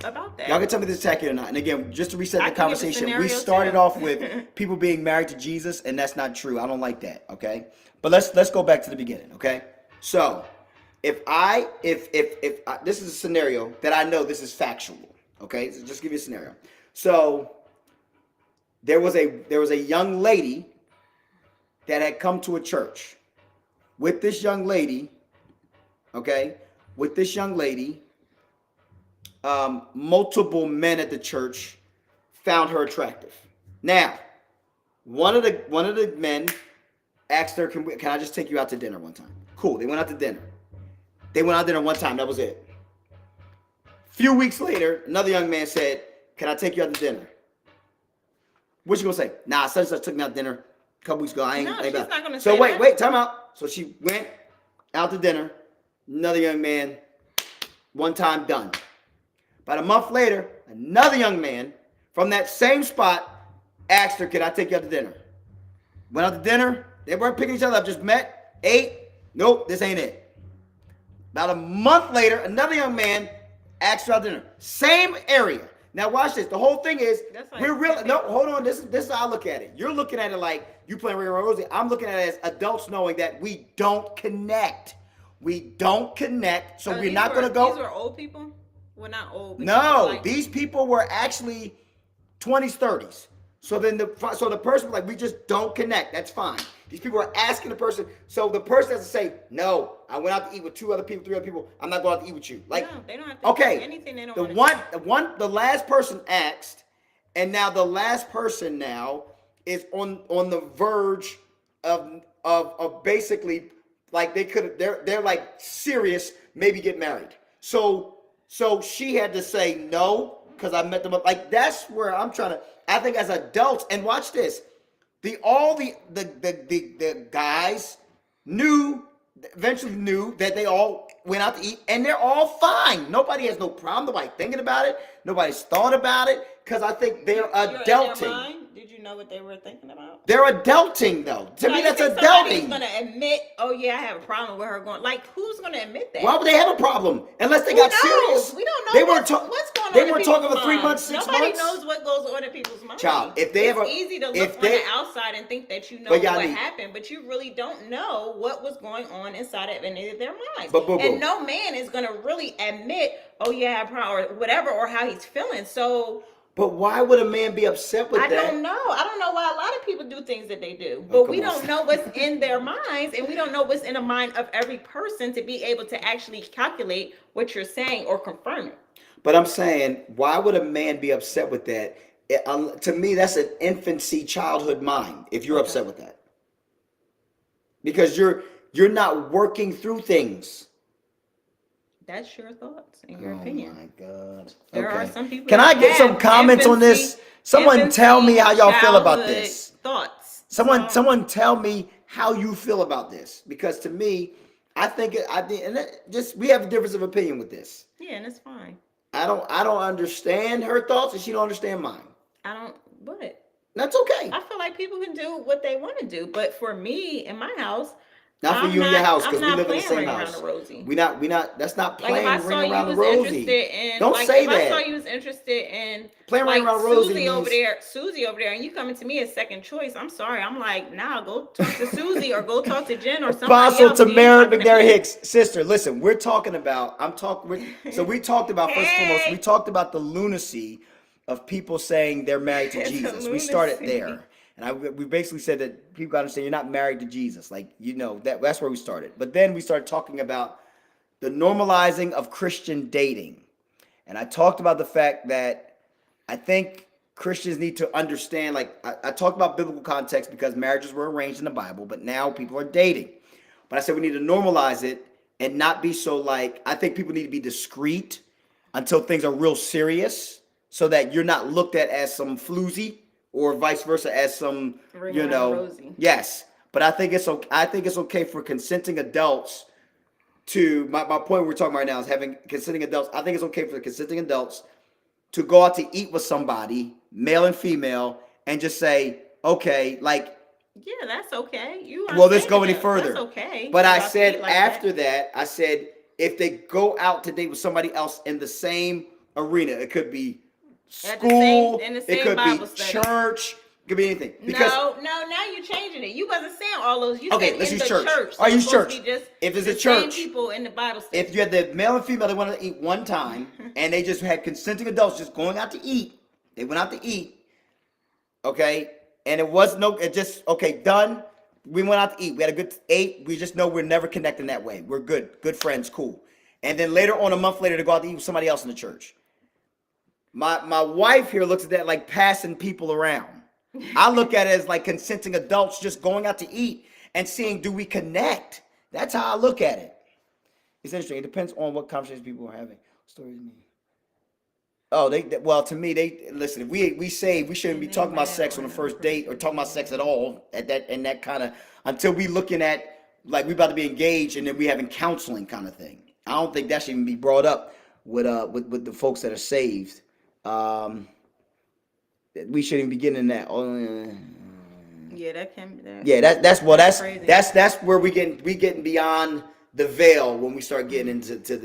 about that. Y'all can tell me this is tacky or not. And again, just to reset I the can give a conversation, we scenario, started too. off with people being married to Jesus, and that's not true. I don't like that. Okay, but let's go back to the beginning. Okay, so if this is a scenario that I know this is factual. Okay, so just give you a scenario. So there was a young lady that had come to a church. With this young lady, okay, multiple men at the church found her attractive. Now, one of the men asked her, "Can I just take you out to dinner one time?" Cool. They went out to dinner. They went out to dinner one time. That was it. Few weeks later, another young man said, "Can I take you out to dinner?" What you gonna say? Nah, such and such took me out to dinner a couple weeks ago. I ain't. No, ain't she's about. not gonna So say wait, that. time out. So she went out to dinner. Another young man. One time done. About a month later, another young man from that same spot asked her, "Can I take you out to dinner?" Went out to dinner. They weren't picking each other up. Just met, ate. Nope, this ain't it. About a month later, another young man asked her out to dinner. Same area. Now watch this. The whole thing is That's like we're real. two No, people. hold on. This is how I look at it. You're looking at it like you playing Ring Around Rosie. I'm looking at it as adults knowing that we don't connect. We don't connect, so we're not going to go. These were old people. Well, not old. But No, like, these people were actually 20s, 30s. So then the person was like, we just don't connect. That's fine. These people are asking the person. So the person has to say, no, I went out to eat with 2 other people, 3 other people. I'm not going out to eat with you. Like, no, they don't have to okay, do anything they don't the want to the last person asked, and now the last person now is on the verge of basically like they're like serious, maybe get married. So she had to say no because I met them up. Like that's where I'm trying to. I think as adults, and watch this, the guys eventually knew that they all went out to eat, and they're all fine. Nobody has no problem. Nobody thinking about it. Nobody's thought about it because I think they're You're in their adulting. mind? Did you know what they were thinking about? They're adulting though. To me, you that's think somebody's adulting. gonna admit, oh yeah, I have a problem with her going. Like, who's gonna admit that? Why would they have a problem unless they Who got knows? serious? We don't know They weren't what's going on. They in weren't people's talking for 3 months, minds. 6 Nobody months. knows what goes on in people's minds. Child, if they it's ever, easy to look if on they, the outside and think that you know But what Yanni- happened, but you really don't know what was going on inside of any of their minds. But boo-boo. And no man is gonna really admit, oh yeah, I have a problem, or whatever, or how he's feeling. So. But why would a man be upset with I that? don't know. I don't know why a lot of people do things that they do. But we come on. don't know what's in their minds, and we don't know what's in the mind of every person to be able to actually calculate what you're saying or confirm it. But I'm saying, why would a man be upset with that? To me, that's an infancy, childhood mind. If you're upset with that, because you're not working through things. That's your thoughts and your opinion. Oh my God! There are some people. Can I get some comments on this? Someone tell me how y'all feel about this. Thoughts. Someone tell me how you feel about this, because to me, I think we have a difference of opinion with this. Yeah, and it's fine. I don't understand her thoughts, and she don't understand mine. But That's okay. I feel like people can do what they want to do, but for me in my house. Not for you in your house, because we I'm not live in the same playing Ring house. Around the Rosie. We not. That's not playing Like if I Ring saw Around you the was Rosie. interested in, Don't like, say if that. I saw you was interested in Playing like Ring Around Rosie Susie over means- Susie over there, and you coming to me as second choice. I'm sorry. I'm like, nah, go talk to Susie or go talk to Jen or somebody Apostle else. You ain't Tamara talking to McNair me. Hicks, sister. Listen, we're talking about. So we talked about first and foremost. We talked about the lunacy of people saying they're married to It's a Jesus. We started lunacy. there. And we basically said that people got to understand you're not married to Jesus. Like, that's where we started. But then we started talking about the normalizing of Christian dating. And I talked about the fact that I think Christians need to understand, like, I talked about biblical context because marriages were arranged in the Bible, but now people are dating. But I said we need to normalize it and not be so, like, I think people need to be discreet until things are real serious so that you're not looked at as some floozy, or vice versa as some, Ring Around Rosie. Yes. But I think it's okay for consenting adults to, my point we're talking right now is having consenting adults. I think it's okay for consenting adults to go out to eat with somebody, male and female, and just say, okay, like, Yeah, that's okay. You well, let's say go any that. further. That's okay. But to I go out to said eat like after that, I said if they go out to date with somebody else in the same arena, it could be at the same school, in the it same could be Bible study. church, it could be anything. Because No, now you're changing it. You wasn't saying all those. You okay, said let's in use the church. church. All right, use it's supposed church. to be just If there's the a same church, people in the Bible study. if you had the male and female, they wanted to eat one time, and they just had consenting adults just going out to eat. They went out to eat, okay, and it was no, it just okay, done. We went out to eat. We had a good ate. We just know we're never connecting that way. We're good friends, cool. And then later on, a month later, to go out to eat with somebody else in the church. My wife here looks at that like passing people around. I look at it as like consenting adults just going out to eat and seeing, do we connect? That's how I look at it. It's interesting. It depends on what conversations people are having. Stories mean. Oh, well, to me, they listen. If we say we shouldn't be talking about sex on the first date or talking about sex at all at that and that kind of until we looking at like we about to be engaged and then we having counseling kind of thing. I don't think that should even be brought up with the folks that are saved. We shouldn't even be getting in that. Yeah, that can be that. Yeah, Crazy. that's where we getting beyond the veil when we start getting into to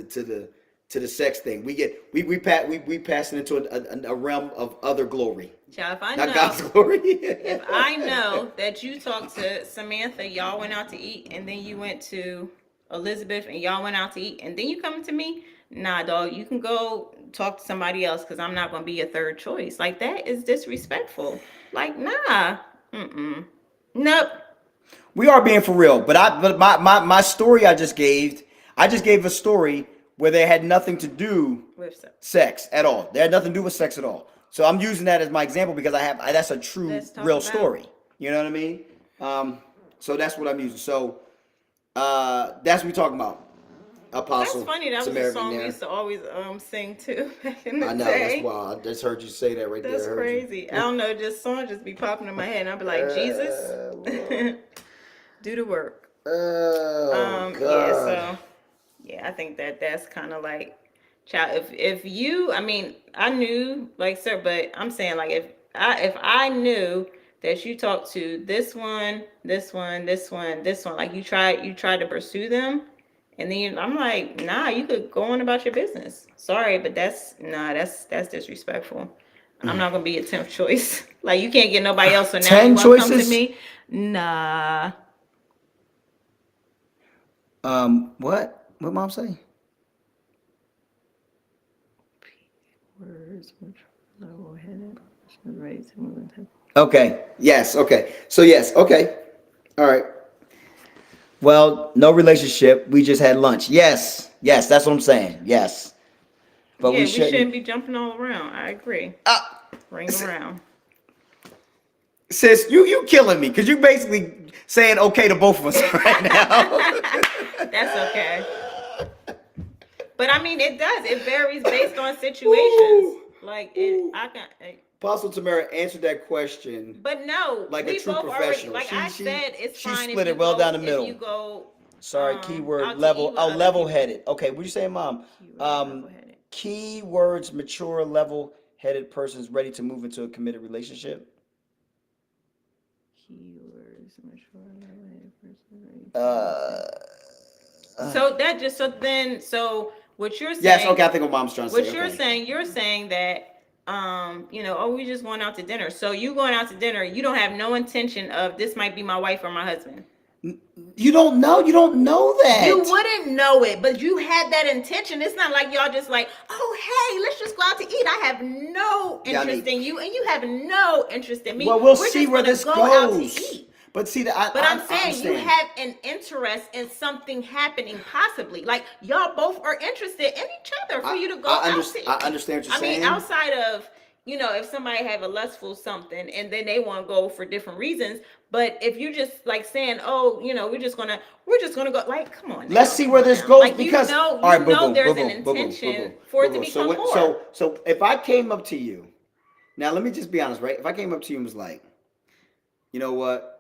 the sex thing. We passing into a realm of other glory, Child, if I not know, God's glory. if I know that you talked to Samantha, y'all went out to eat, and then you went to Elizabeth, and y'all went out to eat, and then you come to me, nah, dog, you can go talk to somebody else because I'm not gonna be your third choice. Like that is disrespectful. Like nah, nope. We are being for real, but my story I just gave a story where they had nothing to do With sex at all. They had nothing to do with sex at all. So I'm using that as my example because that's a true Let's talk real about- story. You know what I mean? So that's what I'm using. So that's what we're talking about. Apostle. That's funny. That was a Samaritan song we there. used to always sing too back in the I know, day. that's wild. I just heard you say that right That's there. I heard you. crazy. I don't know, just songs just be popping in my head, and I'll be like, Jesus, do the work. Oh, Yeah, God. so yeah, I think that's kind of like, child. If you, I mean, I knew like sir, but I'm saying like if I knew that you talked to this one, like you tried to pursue them, and then I'm like, nah, you could go on about your business. Sorry, but that's disrespectful. I'm not gonna be your 10th choice. Like you can't get nobody else. So now 10 you want to come to choices? me? Nah. What? What mom say? Okay. Yes. Okay. So yes. Okay. All right. Well, no relationship. We just had lunch. Yes. Yes. That's what I'm saying. Yes. But Yeah, we we shouldn't. shouldn't be jumping all around. I agree. Ring around. Sis, you killing me because you basically saying okay to both of us right now. That's okay. But I mean, it does. It varies based on situations. Like Apostle Tamara answered that question. But no, Like a we true both professional. already. Like I said, it's she fine split if it you well go, down the middle. If you go. Sorry, out keyword to level. eat with Oh, other level-headed. people. Okay, what you saying, Mom? Level-headed. Keywords: mature, level-headed persons ready to move into a committed relationship. Keywords: mature, level-headed person. So what you're saying? Yes. Okay, I think what Mom's trying to say. What you're saying? You're saying that oh, we just going out to dinner. So you going out to dinner? You don't have no intention of this might be my wife or my husband. You don't know. You don't know that. You wouldn't know it, but you had that intention. It's not like y'all just like, oh, hey, let's just go out to eat. I have no interest in you, and you have no interest in me. Well, we'll We're see just where gonna this go goes. out to eat. But see, I'm saying you have an interest in something happening, possibly. Like y'all both are interested in each other for you to go out to eat. I understand what you're saying. I mean, outside of, if somebody have a lustful something and then they want to go for different reasons, but if you just like saying, oh, we're just gonna go, like, come on. Let's see where this goes, like, because all right, there's an intention for it to become more. So if I came up to you, now let me just be honest, right? If I came up to you and was like, you know what,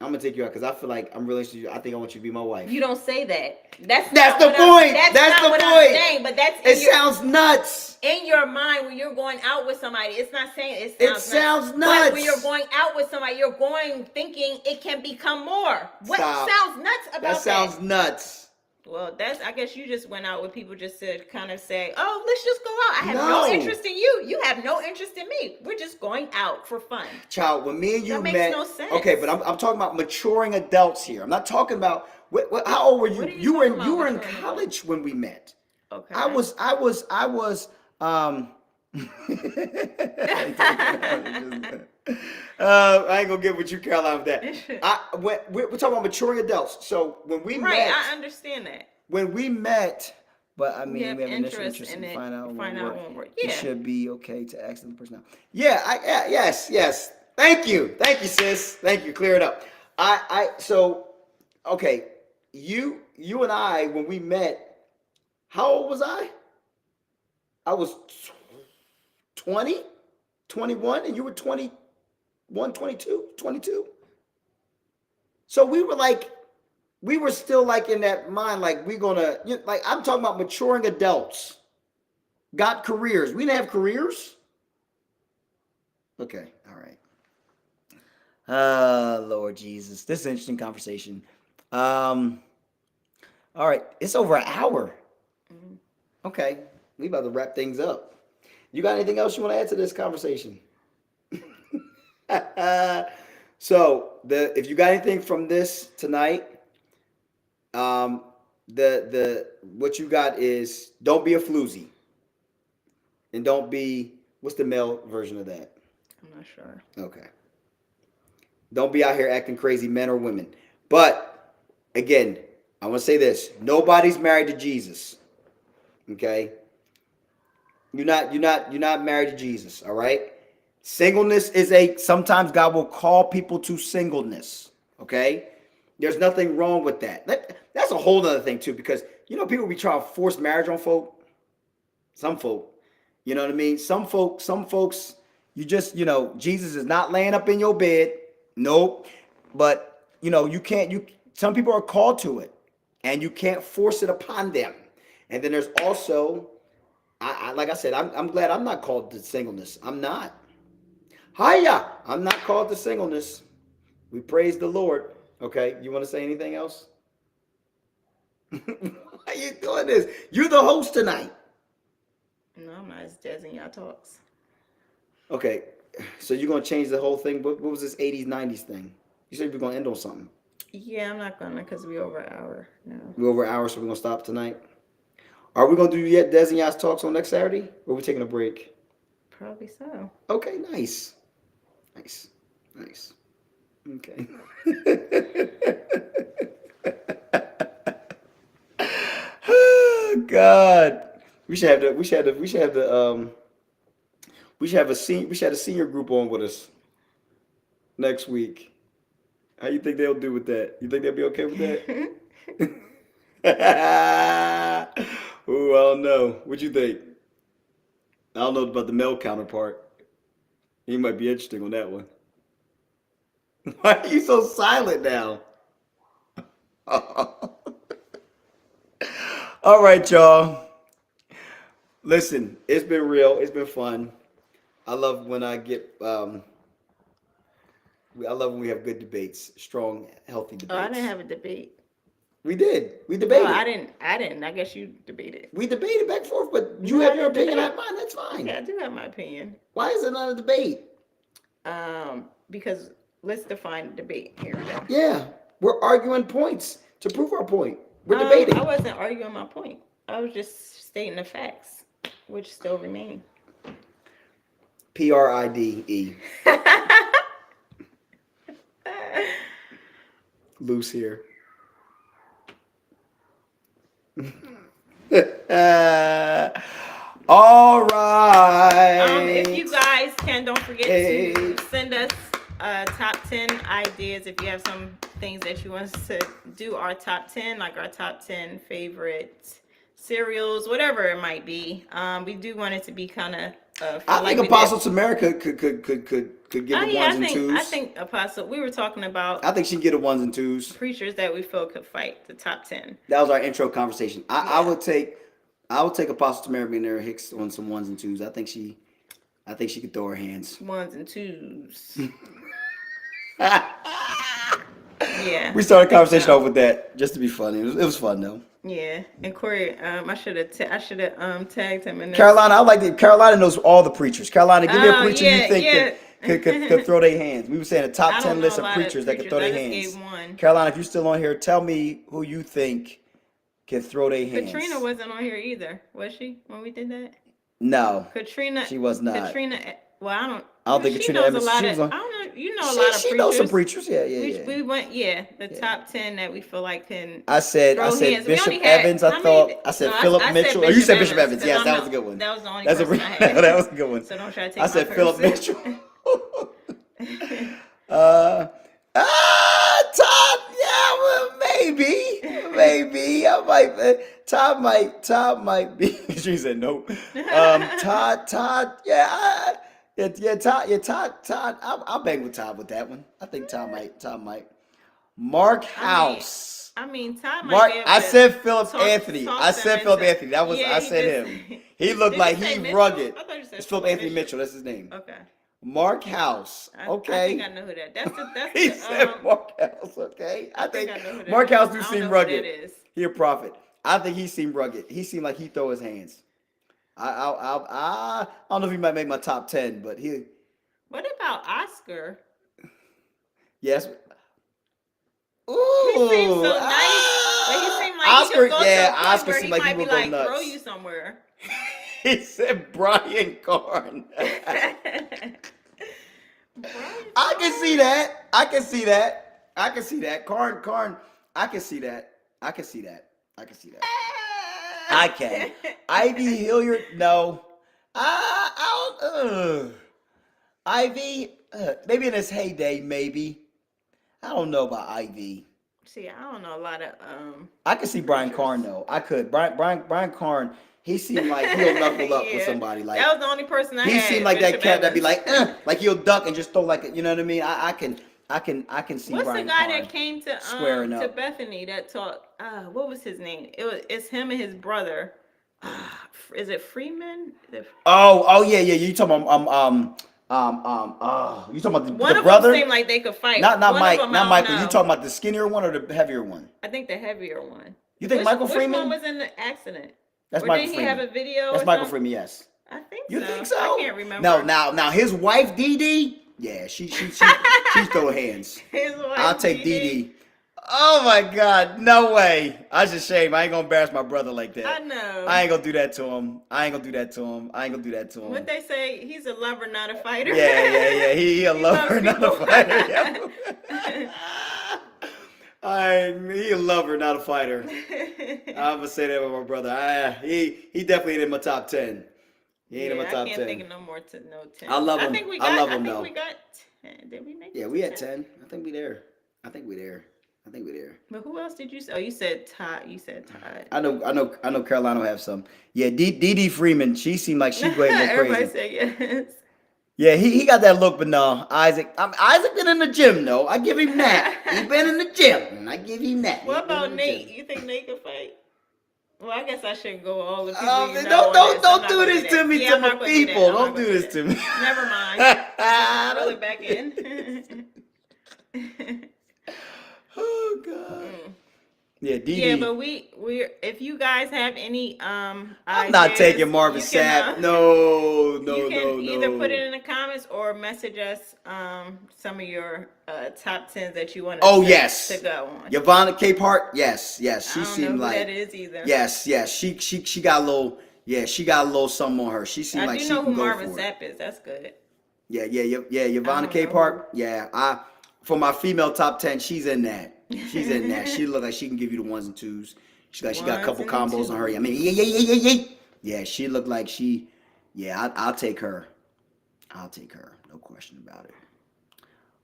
I'm gonna take you out because I feel like I'm really interested. I think I want you to be my wife. You don't say that. That's the not what point. That's That's not the what point. I'm saying. But that's It sounds nuts. in your mind when you're going out with somebody. It's not saying It sounds nuts. But when you're going out with somebody, you're going thinking it can become more. What Stop. sounds nuts about that? That sounds nuts. Well, I guess you just went out with people just to kind of say, oh, let's just go out. I have No. no interest in you. You have no interest in me. We're just going out for fun. Child, when me and you That met. makes no sense. Okay, but I'm talking about maturing adults here. I'm not talking about how old were you? What are you You were talking you about were in maturing college when we met. Okay. I was I ain't gonna get what you Caroline with that. We're talking about maturing adults. So when we right, met, I understand that. when we met, but I mean, We have initial interest interest in and it, find out find out it won't work. It Yeah. should be okay to ask the person out. Yeah, yes. Thank you, sis. Thank you. Clear it up. So okay, you and I when we met, how old was I? I was 20, 21, and you were 21, 22, 22. So we were still like in that mind, like we're gonna, like I'm talking about maturing adults, got careers. We didn't have careers. Okay, all right. Lord Jesus, this is an interesting conversation. All right, it's over an hour. Okay, we about to wrap things up. You got anything else you want to add to this conversation? So if you got anything from this tonight, the what you got is don't be a floozy, and don't be, what's the male version of that? I'm not sure. Okay. Don't be out here acting crazy, men or women. But again, I want to say this: nobody's married to Jesus. Okay. You're not married to Jesus. All right. Singleness is sometimes God will call people to singleness. Okay. There's nothing wrong with that. That's a whole other thing too, because people be trying to force marriage on folk. Some folk, you know what I mean? Some folks, you just, Jesus is not laying up in your bed. Nope. But you can't, some people are called to it and you can't force it upon them. And then there's also, like I said, I'm glad I'm not called to singleness. I'm not. Hiya! I'm not called to singleness. We praise the Lord. Okay, you want to say anything else? Why are you doing this? You're the host tonight. No, I'm not. It's Desi y'all talks. Okay, so you're going to change the whole thing? What was this 80s, 90s thing? You said you were going to end on something. Yeah, I'm not gonna because we're over an hour now. We're over an hour, so we're going to stop tonight. Are we going to do yet Des and y'all's talks on next Saturday? Or are we taking a break? Probably so. Okay, nice. Okay. Oh, God. We should have a senior group on with us next week. How you think they'll do with that? You think they'll be okay with that? Ooh, I don't know. What you think? I don't know about the male counterpart. He might be interesting on that one. Why are you so silent now? All right, y'all. Listen, it's been real. It's been fun. I love when I love when we have good debates, strong, healthy debates. Oh, I didn't have a debate. We did. We debated. No, I didn't. I guess you debated. We debated back and forth, but you have your opinion, I have mine. That's fine. Yeah, I do have my opinion. Why is it not a debate? Because let's define debate here now. Yeah, we're arguing points to prove our point. We're debating. I wasn't arguing my point. I was just stating the facts, which still remain. PRIDE. Loose here. All right. If you guys don't forget to send us top 10 ideas. If you have some things that you want us to do, our top 10, like our top 10 favorite cereals, whatever it might be. We do want it to be kind of I like think we Apostle did. Tamara could get Oh the yeah, ones and twos. I think Apostle. We were talking about I think she can get the ones and twos. preachers that we feel could fight the top 10. That was our intro conversation. I Yeah. would take Apostle Tamara Benair Hicks on some ones and twos. I think she could throw her hands. Ones and twos. We Yeah. started a conversation so. off with that just to be funny. It was fun though. Yeah, and Corey, I should have tagged him in this. Carolina, I like that. Carolina knows all the preachers. Carolina, give me a Oh, preacher yeah, you think yeah. could throw their hands. We were saying a I top don't 10 know list a of lot preachers that could throw I their just hands. gave one. Carolina, if you're still on here, tell me who you think can throw their hands. Katrina wasn't on here either, was she? When we did that, No, Katrina. she was not. Katrina. Well, I don't think she Katrina knows Evans. a lot She of. was on. I don't know. You know a lot of She preachers. knows some preachers. Yeah. We went, the top 10 that we feel like can. I said throw hands. We Bishop only had- Evans. how many- I said no, Philip I said Mitchell. Or you said Bishop Evans. 'cause Yes, I that know was a good one. That was the only That's person I had. that was a good one. So don't try to take I my said Philip person. Mitchell. Todd. Yeah, well, maybe. I might. Todd might be. She said no. Todd. Yeah. Todd. I'll bang with Todd with that one. I think Todd might. Mark House. I mean, Todd might Mark. be able I to said Philip talk- Anthony. talk I them said Philip into- Anthony. That was Yeah, I said just- him. He looked Did like you say he Mitchell? rugged. I thought you said It's Philip Anthony Mitchell. That's his name. Okay. Mark House. Okay. I think I know who that. That's He the, said Mark House. Okay. I think I know who that Mark is. House I do don't seem know who rugged. that is. He a prophet. I think he seemed rugged. He seemed like he throw his hands. I don't know if he might make my top 10, but he. What about Oscar? Yes. Ooh. He seems so nice, but he seemed like Oscar. he could go to a Yeah, point Oscar where seemed like he might would be go like nuts. throw you somewhere. He said Brian Carn. I can see that. I can see that. Carn. I can see that. I can. Ivy Hilliard, no. Ivy, maybe in his heyday, maybe. I don't know about Ivy. See, I don't know a lot of I could see Brian Carn though. I could. Brian Carn. He seemed like he'll knuckle up with Yeah. somebody. Like that was the only person I he had. seemed like that Bishop cat that'd be Evans. like he'll duck and just throw like you know what I mean. I can see What's Brian the guy Carn that came to squaring to up. Bethany that taught? What was his name? It's him and his brother. Is it Freeman? Oh yeah. You talking about you talking about One the of brother? them seemed like they could fight. Not One of Mike. them, Not I Michael. don't You know. talking about the skinnier one or the heavier one? I think the heavier one. You think Michael Which Freeman? one was in the accident? That's Or Michael did he Freeman. have a video? That's or Michael something? Freeman. Yes. I think You so. think so? I can't remember. No. Now his wife Dee Dee. Yeah, she throw hands. His wife, I'll take Dee Dee Dee. Oh my God, no way. That's a shame. I ain't gonna embarrass my brother like that. I know. I ain't gonna do that to him. What they say, he's a lover, not a fighter. Yeah. He a lover, loves not a people. fighter. He a lover, not a fighter. I'm gonna say that with my brother. He definitely ain't in my top 10. He ain't in my top 10. I can't think of no more to no 10. I love him. I think we I got, love him, I think though. we got 10. Did we make it? Yeah, to we had 10. I think we there. But who else did you say? Oh, you said Todd. You said Todd. I know Carolina will have some. Yeah, Dee Freeman, she seemed like she going Everybody crazy. said yes. Yeah, he got that look, but no, Isaac been in the gym though. I give him that. He been in the gym, and I give him that. What He been about in the Nate? gym. You think Nate could fight? Well, I guess I shouldn't go all the people. You know Don't on this. I'm don't not do gonna this to that. me Yeah, to I'm my not gonna do that. people. I'm not Don't gonna do this that. to me. Never mind. Reel it back in. Oh God. Yeah, Dee Yeah, Dee. but we're if you guys have any I'm not ideas, taking Marvin you can, Sapp. No. you can either put it in the comments or message us some of your top 10s that you want Oh, to yes. go on. Yvonne Capehart. Yes. She I don't know seemed who like that is either. Yes. She got a little. Yeah, she got a little something on her. She seemed I like do she know can who go Marvin for it. Sapp is. That's good. Yeah. Yvonne I don't Capehart. Yeah, for my female top 10, she's in that. She look like she can give you the ones and twos. She got a couple Ones and combos on her. I mean, yeah. Yeah, she looked like she. Yeah, I'll take her. No question about it.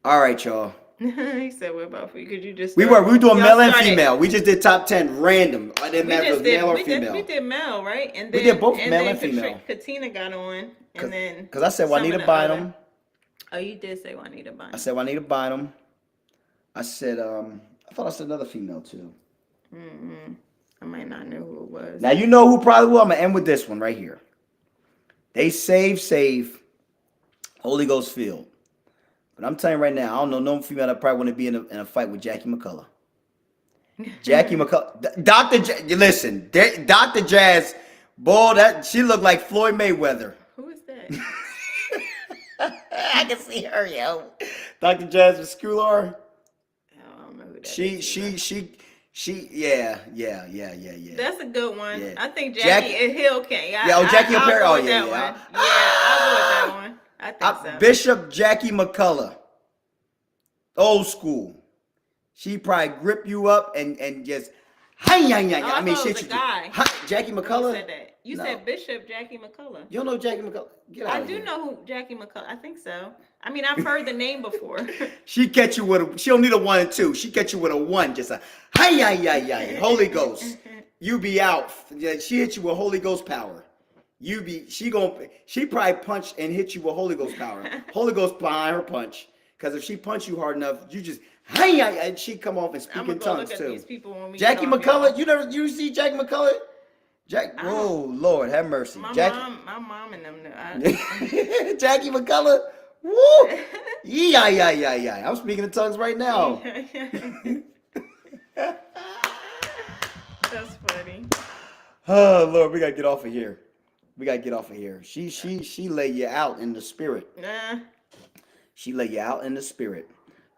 All right, y'all. He said, "What about for you? Could you just?" We were doing Y'all male and started- female. We just did top 10 random. I didn't We matter if it just was male or we female. did male, right? And We then did both and male then and female. Katina got on, and then Because I said some Juanita of the other- Bynum. Oh, you did say Juanita Bynum. I said Juanita Bynum. I said, I thought I said another female too. Mm-hmm. I might not know who it was. Now you know who probably will. I'm gonna end with this one right here. They save Holy Ghost filled. But I'm telling you right now, I don't know no female that probably want to be in a fight with Jackie McCullough. Jackie McCullough, listen, Dr. Jazz, boy, that she looked like Floyd Mayweather. Who is that? I can see her, yo. Dr. Jazz with Schoolar. I don't know who that She, is. yeah. That's a good one. Yeah. I think Jackie Hill can. Jackie I'll Perry. go Oh, with yeah, that yeah. one. Yeah, I'll go with that one. I think so. Bishop Jackie McCullough. Old school. She probably grip you up and just Oh, I mean, thought it was shit. a guy. Jackie You McCullough. said that. You No. said Bishop Jackie McCullough. You don't know Jackie McCullough? Get out I of do here. know who Jackie McCullough. I think so. I mean, I've heard the name before. She catch you with she don't need a 1 and 2. She catch you with a 1, just a Holy Ghost. You be out. Yeah, she hit you with Holy Ghost power. She probably punch and hit you with Holy Ghost power. Holy Ghost behind her punch. Because if she punch you hard enough, you just and she come off and speak I'm in gonna go tongues look at too. these people when we Jackie get off, McCullough, y'all. you see Jackie McCullough? Oh Lord, have mercy. My Jackie, mom and them know. Jackie McCullough. Woo! Yeah. I'm speaking in tongues right now. That's funny. Oh Lord, we gotta get off of here. She lay you out in the spirit. Nah. She lay you out in the spirit.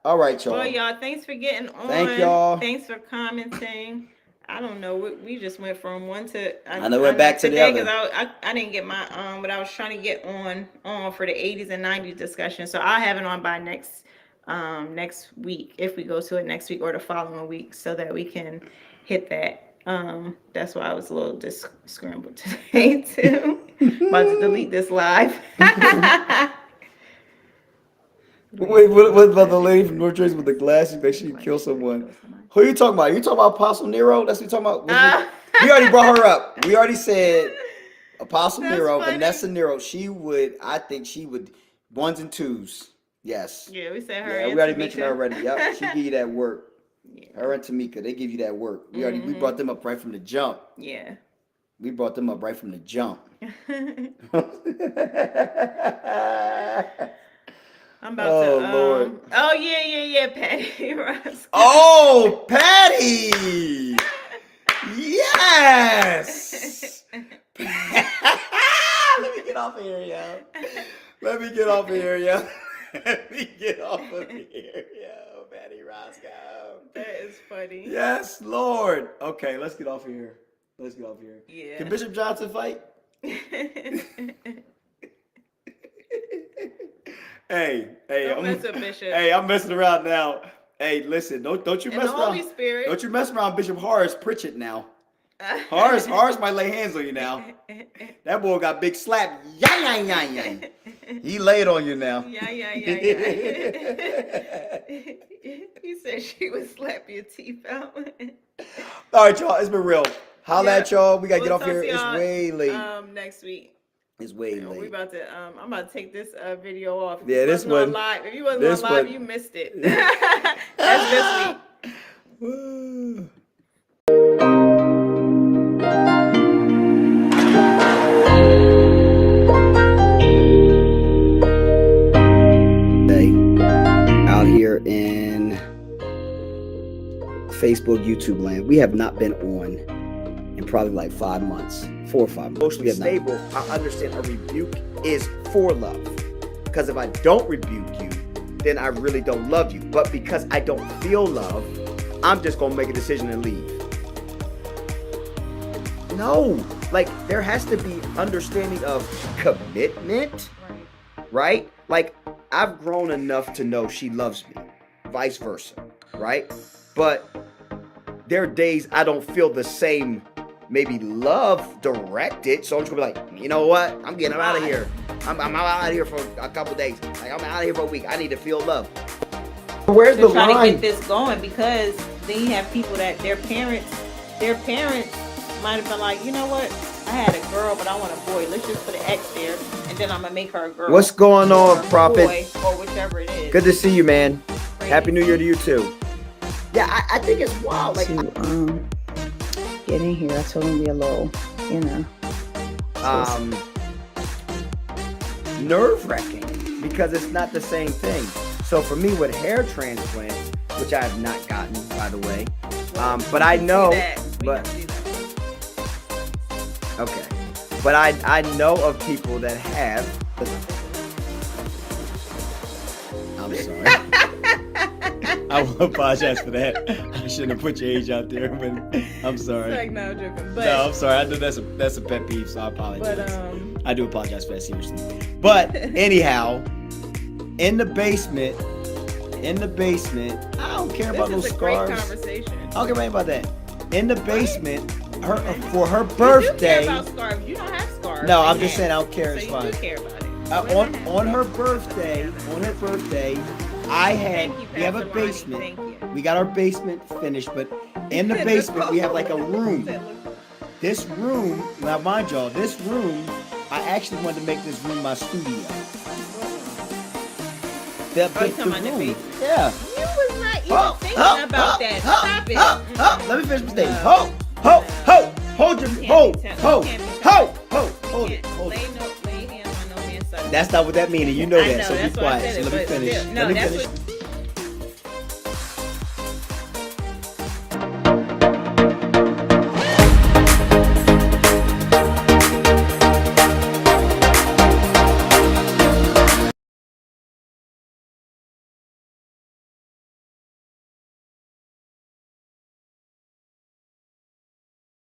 All right, y'all. Well, y'all, thanks for getting on. Thank y'all. Thanks for commenting. I don't know. We just went from one to. I know we're back to the other. Because I didn't get my but I was trying to get on for the 80s and 90s discussion. So I'll have it on by next week, if we go to it next week or the following week, so that we can hit that. That's why I was a little scrambled today too. About to delete this live. Wait, what about the lady from North Jersey with the glasses that she killed someone? Who are you talking about? You talking about Apostle Nero? That's what you talking about? We already brought her up. We already said Apostle That's Nero, funny. Vanessa Nero. I think she would 1s and 2s. Yes. Yeah, we said her. Yeah, and we already Tamika. mentioned her already. Yep, she give you that work. Yeah. Her and Tamika, they give you that work. We brought them up right from the jump. Yeah. We brought them up right from the jump. I'm about Oh, to. Lord. Oh yeah, Patty Ross. Oh, Patty! Yes! Let me get off of here, yo. Let me get off of here, yo. Patty Roscoe. That is funny. Yes, Lord. Okay, let's get off of here. Yeah. Can Bishop Johnson fight? Hey, Don't mess with Bishop. Hey, I'm messing around now. Hey, listen, don't you And mess the around. Holy Spirit. Don't you mess around Bishop Horace Pritchett now. Horace might lay hands on you now. That boy got big slap. Yeah. He laid on you now. Yeah. He said she would slap your teeth out. All right, y'all. It's been real. Holla at y'all. We gotta get We'll off here. talk to It's y'all, way late. Next week. It's way We late. about to. I'm about to take this video off. If Yeah, you this wasn't on one- live. If you wasn't this on live, one- you missed it. That's this week. Woo. Out here in Facebook, YouTube land, we have not been on in probably like 5 months, 4 or 5 months. Emotionally stable, I understand a rebuke is for love. Because if I don't rebuke you, then I really don't love you. But because I don't feel love, I'm just gonna make a decision and leave. No, like there has to be understanding of commitment, right? Like I've grown enough to know she loves me, vice versa, right? But there are days I don't feel the same, maybe love directed. So I'm just gonna be like, you know what? I'm getting out of here. I'm out of here for a couple days. Like I'm out of here for a week. I need to feel love. Where's to the try to line? get this going, because then you have people that their parents might have been like, you know what? I had a girl, but I want a boy. Let's just put an X there, and then I'm gonna make her a girl. What's going on, or Prophet? Boy, or whichever it is. Good to see you, man. Crazy. Happy New Year to you too. Yeah, I think it's wild. Like, To get in here, I told him to be a little, you know. nerve-wracking because it's not the same thing. So for me with hair transplants, which I have not gotten, by the way, but I know, but okay, but I know of people that have. I'm sorry. I will apologize for that. I shouldn't have put your age out there, but I'm sorry. Like, no, I'm joking. But, No, I'm sorry. I know that's a pet peeve, so I apologize. but I do apologize for that, seriously. But anyhow, in the basement, I don't care about those this is a great scars. conversation. I don't care about that. In the basement, for her You do birthday. care about scarves. You don't have scarves. No, You I'm just have. saying I don't care. So It's you fine. do care about it. On her birthday, I had Thank you, we have a Pastor Ronnie. basement. Thank you. We got our basement finished, but in the basement we have like a room. This room, now mind y'all, this room, I actually wanted to make this room my studio. Oh, you talking about the basement? Yeah. You was not even thinking about that. Stop it. Let me finish my statement. No. Hold your, Can't hold, be touched. hold, Can't be hold, touched. hold it, Can't hold it. lay hands on no man's son. That's not what that means, and you know I that, know, so be that's why I quiet. said So it, let me but finish. still- no, Let me that's finish. what-